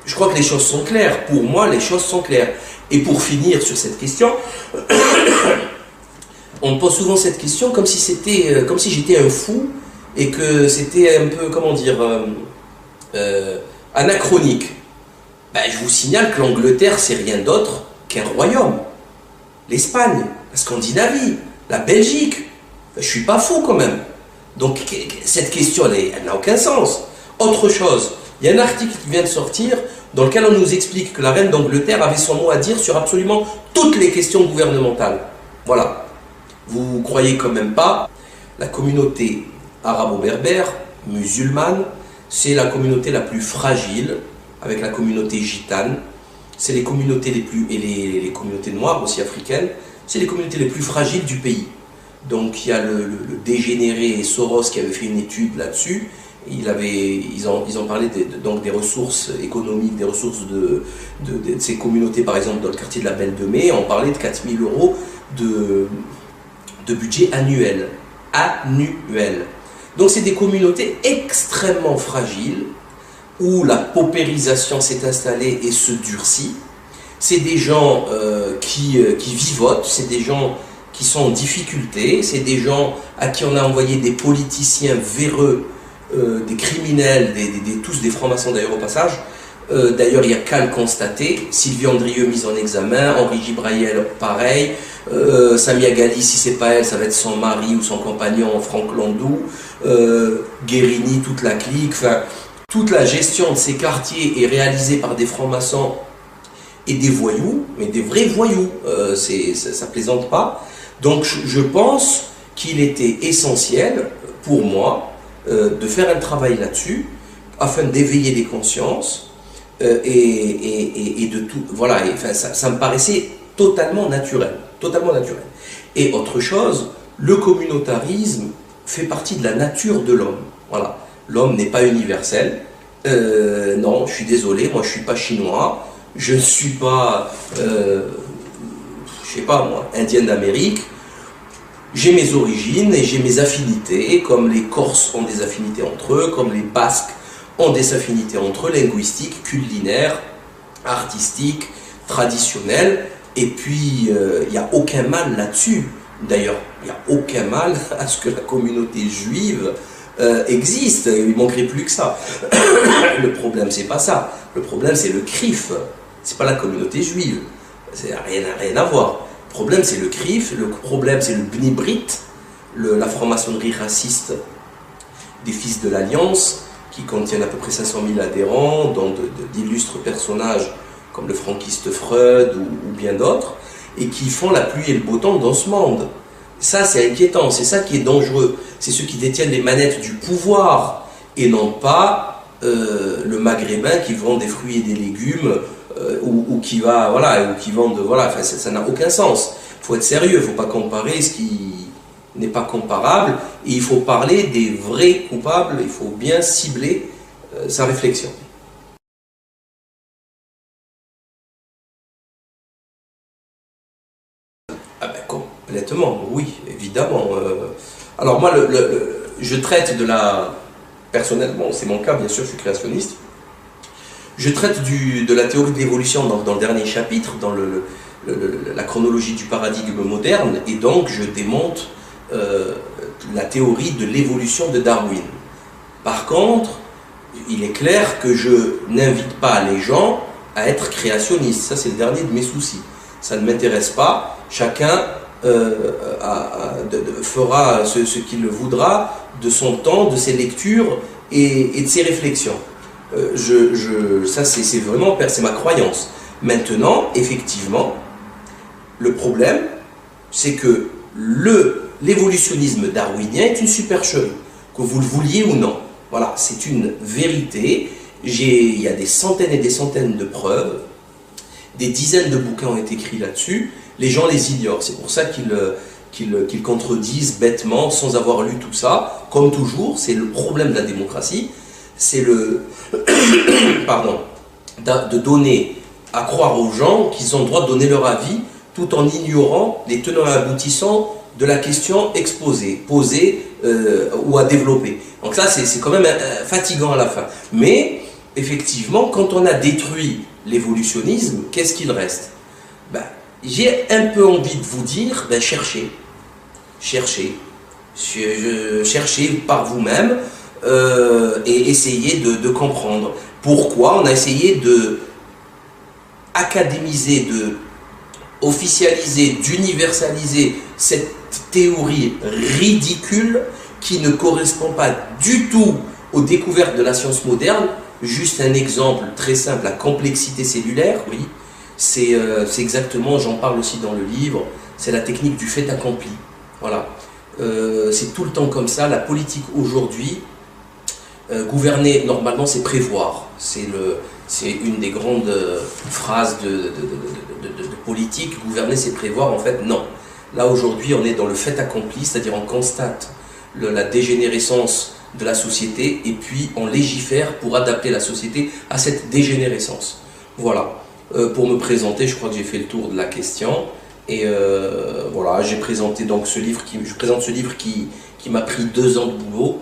je crois que les choses sont claires. Pour moi, les choses sont claires. Et pour finir sur cette question, on me pose souvent cette question comme si j'étais un fou et que c'était un peu, comment dire, anachronique. Ben, je vous signale que l'Angleterre, c'est rien d'autre qu'un royaume. L'Espagne, la Scandinavie, la Belgique. Ben, je suis pas fou quand même. Donc cette question, elle n'a aucun sens. Autre chose, il y a un article qui vient de sortir dans lequel on nous explique que la reine d'Angleterre avait son mot à dire sur absolument toutes les questions gouvernementales. Voilà. Vous croyez quand même pas, la communauté arabo-berbère, musulmane, c'est la communauté la plus fragile, avec la communauté gitane, c'est les communautés les plus, et les communautés noires aussi africaines, c'est les communautés les plus fragiles du pays. Donc il y a le dégénéré Soros qui avait fait une étude là-dessus. Ils ont parlé donc des ressources économiques, des ressources de ces communautés, par exemple dans le quartier de la Belle de Mai, on parlait de 4 000 € de budget annuel. Donc c'est des communautés extrêmement fragiles, où la paupérisation s'est installée et se durcit. C'est des gens qui vivotent, c'est des gens qui sont en difficulté, c'est des gens à qui on a envoyé des politiciens véreux, des criminels, tous des francs-maçons d'ailleurs au passage. D'ailleurs, il n'y a qu'à le constater. Sylvie Andrieux mise en examen, Henri Gibraïel pareil, Samia Ghali, si c'est pas elle, ça va être son mari ou son compagnon Franck Landou, Guérini, toute la clique, enfin, toute la gestion de ces quartiers est réalisée par des francs-maçons et des voyous, mais des vrais voyous, ça plaisante pas. Donc je pense qu'il était essentiel pour moi de faire un travail là-dessus afin d'éveiller les consciences et de tout. Voilà, enfin, ça me paraissait totalement naturel. Et autre chose, le communautarisme fait partie de la nature de l'homme. Voilà, l'homme n'est pas universel. Non, je suis désolé, moi je suis pas chinois, je ne suis pas, je sais pas moi, indien d'Amérique. J'ai mes origines et j'ai mes affinités, comme les Corses ont des affinités entre eux, comme les Basques ont des affinités entre eux, linguistiques, culinaires, artistiques, traditionnelles. Et puis, il n'y a aucun mal là-dessus. D'ailleurs, il n'y a aucun mal à ce que la communauté juive existe. Il ne manquerait plus que ça. Le problème, c'est pas ça. Le problème, c'est le CRIF. C'est pas la communauté juive. Ça n'a rien à voir. Le problème, c'est le CRIF, le problème, c'est le Bnei Brit, la franc-maçonnerie raciste des Fils de l'Alliance, qui contiennent à peu près 500 000 adhérents, dont d'illustres personnages comme le franquiste Freud ou bien d'autres, et qui font la pluie et le beau temps dans ce monde. Ça, c'est inquiétant, c'est ça qui est dangereux. C'est ceux qui détiennent les manettes du pouvoir, et non pas le maghrébin qui vend des fruits et des légumes, ou qui va, voilà, ou qui vendent, voilà, enfin, ça n'a aucun sens. Il faut être sérieux, il ne faut pas comparer ce qui n'est pas comparable, et il faut parler des vrais coupables, il faut bien cibler sa réflexion. Ah ben, complètement, oui, évidemment. Alors moi, je traite de la... Personnellement, c'est mon cas, bien sûr, je suis créationniste. Je traite de la théorie de l'évolution dans le dernier chapitre, dans la chronologie du paradigme moderne, et donc je démonte la théorie de l'évolution de Darwin. Par contre, il est clair que je n'invite pas les gens à être créationnistes. Ça, c'est le dernier de mes soucis. Ça ne m'intéresse pas. Chacun fera ce qu'il voudra de son temps, de ses lectures et de ses réflexions. Ça, c'est vraiment, c'est ma croyance. Maintenant, effectivement, le problème, c'est que l'évolutionnisme darwinien est une supercherie, que vous le vouliez ou non. Voilà, c'est une vérité. Il y a des centaines et des centaines de preuves, des dizaines de bouquins ont été écrits là-dessus. Les gens les ignorent. C'est pour ça qu'ils contredisent bêtement, sans avoir lu tout ça. Comme toujours, c'est le problème de la démocratie. C'est pardon, de donner à croire aux gens qu'ils ont le droit de donner leur avis tout en ignorant les tenants et aboutissants de la question exposée, posée ou à développer. Donc ça, c'est quand même fatigant à la fin. Mais, effectivement, quand on a détruit l'évolutionnisme, qu'est-ce qu'il reste? Ben, j'ai un peu envie de vous dire, ben, cherchez par vous-même et essayez de comprendre pourquoi on a essayé de académiser, de officialiser, d'universaliser cette théorie ridicule qui ne correspond pas du tout aux découvertes de la science moderne. Juste un exemple très simple, la complexité cellulaire, oui, c'est exactement, j'en parle aussi dans le livre, c'est la technique du fait accompli. Voilà. C'est tout le temps comme ça. La politique aujourd'hui, gouverner normalement c'est prévoir. C'est une des grandes phrases de politique. Gouverner c'est prévoir, en fait non. Là aujourd'hui on est dans le fait accompli, c'est-à-dire on constate la dégénérescence de la société et puis on légifère pour adapter la société à cette dégénérescence. Voilà. Pour me présenter, je crois que j'ai fait le tour de la question. Et voilà, j'ai présenté donc je présente ce livre qui m'a pris 2 ans de boulot,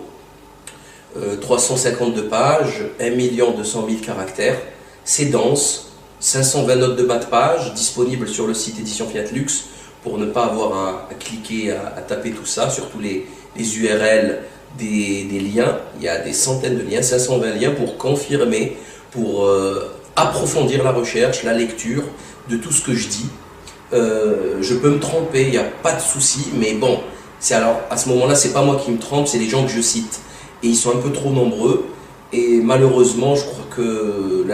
352 pages, 1 200 000 caractères, c'est dense, 520 notes de bas de page, disponible sur le site Édition Fiat Lux, pour ne pas avoir à cliquer, à taper tout ça, surtout les URL des liens. Il y a des centaines de liens, 520 liens pour confirmer, pour approfondir la recherche, la lecture de tout ce que je dis. Je peux me tromper, il n'y a pas de souci, mais bon, alors à ce moment-là, c'est pas moi qui me trompe, c'est les gens que je cite. Et ils sont un peu trop nombreux, et malheureusement, je crois que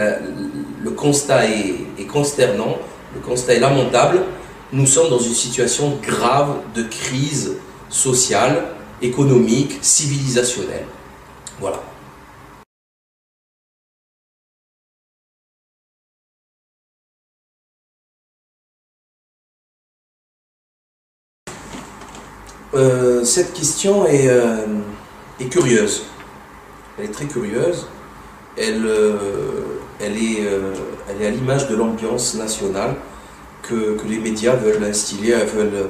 le constat est consternant, le constat est lamentable. Nous sommes dans une situation grave de crise sociale, économique, civilisationnelle. Voilà. Cette question est curieuse. Elle est très curieuse. Elle est à l'image de l'ambiance nationale que les médias veulent instiller, veulent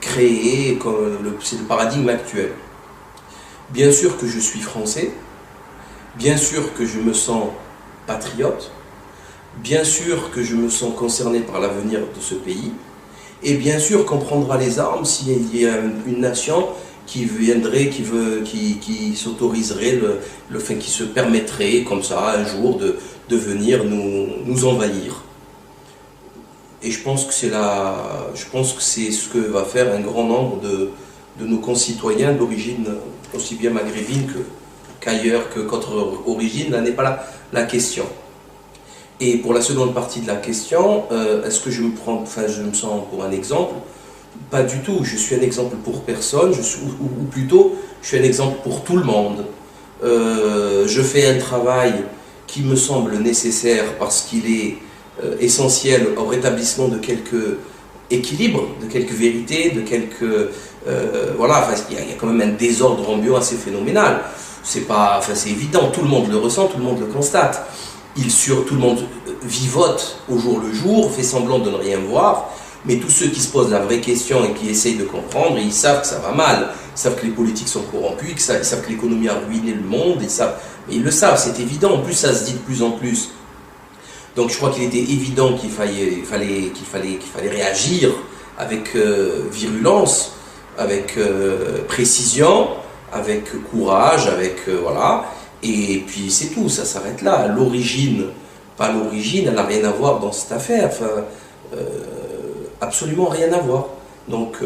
créer. C'est le paradigme actuel. Bien sûr que je suis français. Bien sûr que je me sens patriote. Bien sûr que je me sens concerné par l'avenir de ce pays. Et bien sûr qu'on prendra les armes s'il y a une nation qui viendrait, qui s'autoriserait, qui se permettrait comme ça un jour de venir nous envahir. Et je pense que c'est ce que va faire un grand nombre de nos concitoyens d'origine aussi bien maghrébine qu'ailleurs, qu'autre origine, là n'est pas la question. Et pour la seconde partie de la question, est-ce que je me sens pour un exemple? Pas du tout, je suis un exemple pour personne, ou plutôt, je suis un exemple pour tout le monde. Je fais un travail qui me semble nécessaire parce qu'il est essentiel au rétablissement de quelques équilibres, de quelques vérités, de quelques... voilà, il y a quand même un désordre ambiant assez phénoménal. C'est évident, tout le monde le ressent, tout le monde le constate. Tout le monde vivote au jour le jour, fait semblant de ne rien voir, mais tous ceux qui se posent la vraie question et qui essayent de comprendre, ils savent que ça va mal, ils savent que les politiques sont corrompus, ils savent que l'économie a ruiné le monde, mais ils le savent, c'est évident, en plus ça se dit de plus en plus. Donc je crois qu'il était évident qu'il fallait réagir avec virulence, avec précision, avec courage, voilà. Et puis c'est tout, ça s'arrête là. L'origine, pas l'origine, elle n'a rien à voir dans cette affaire. Absolument rien à voir. Donc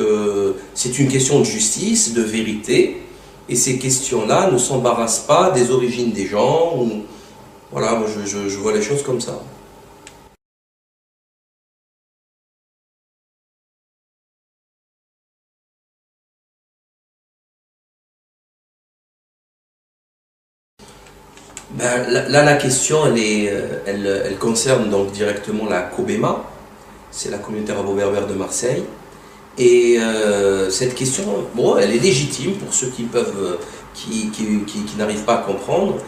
c'est une question de justice, de vérité, et ces questions-là ne s'embarrassent pas des origines des gens. Voilà, moi je vois les choses comme ça. Ben, là, la question, elle concerne donc directement la COBEMA, c'est la communauté arabo-berbère de Marseille. Et cette question, bon, elle est légitime pour ceux qui n'arrivent pas à comprendre,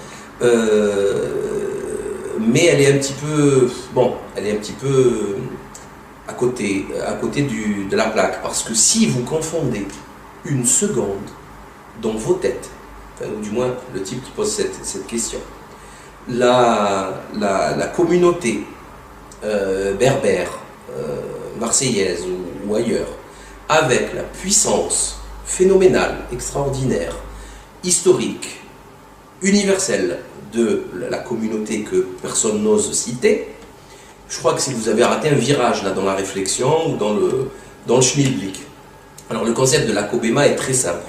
mais elle est un petit peu, à côté de la plaque, parce que si vous confondez une seconde dans vos têtes, du moins le type qui pose cette question, la communauté berbère, marseillaise ou ailleurs, avec la puissance phénoménale, extraordinaire, historique, universelle de la communauté que personne n'ose citer, je crois que vous avez raté un virage là dans la réflexion ou dans le schmilblick. Alors le concept de la COBEMA est très simple.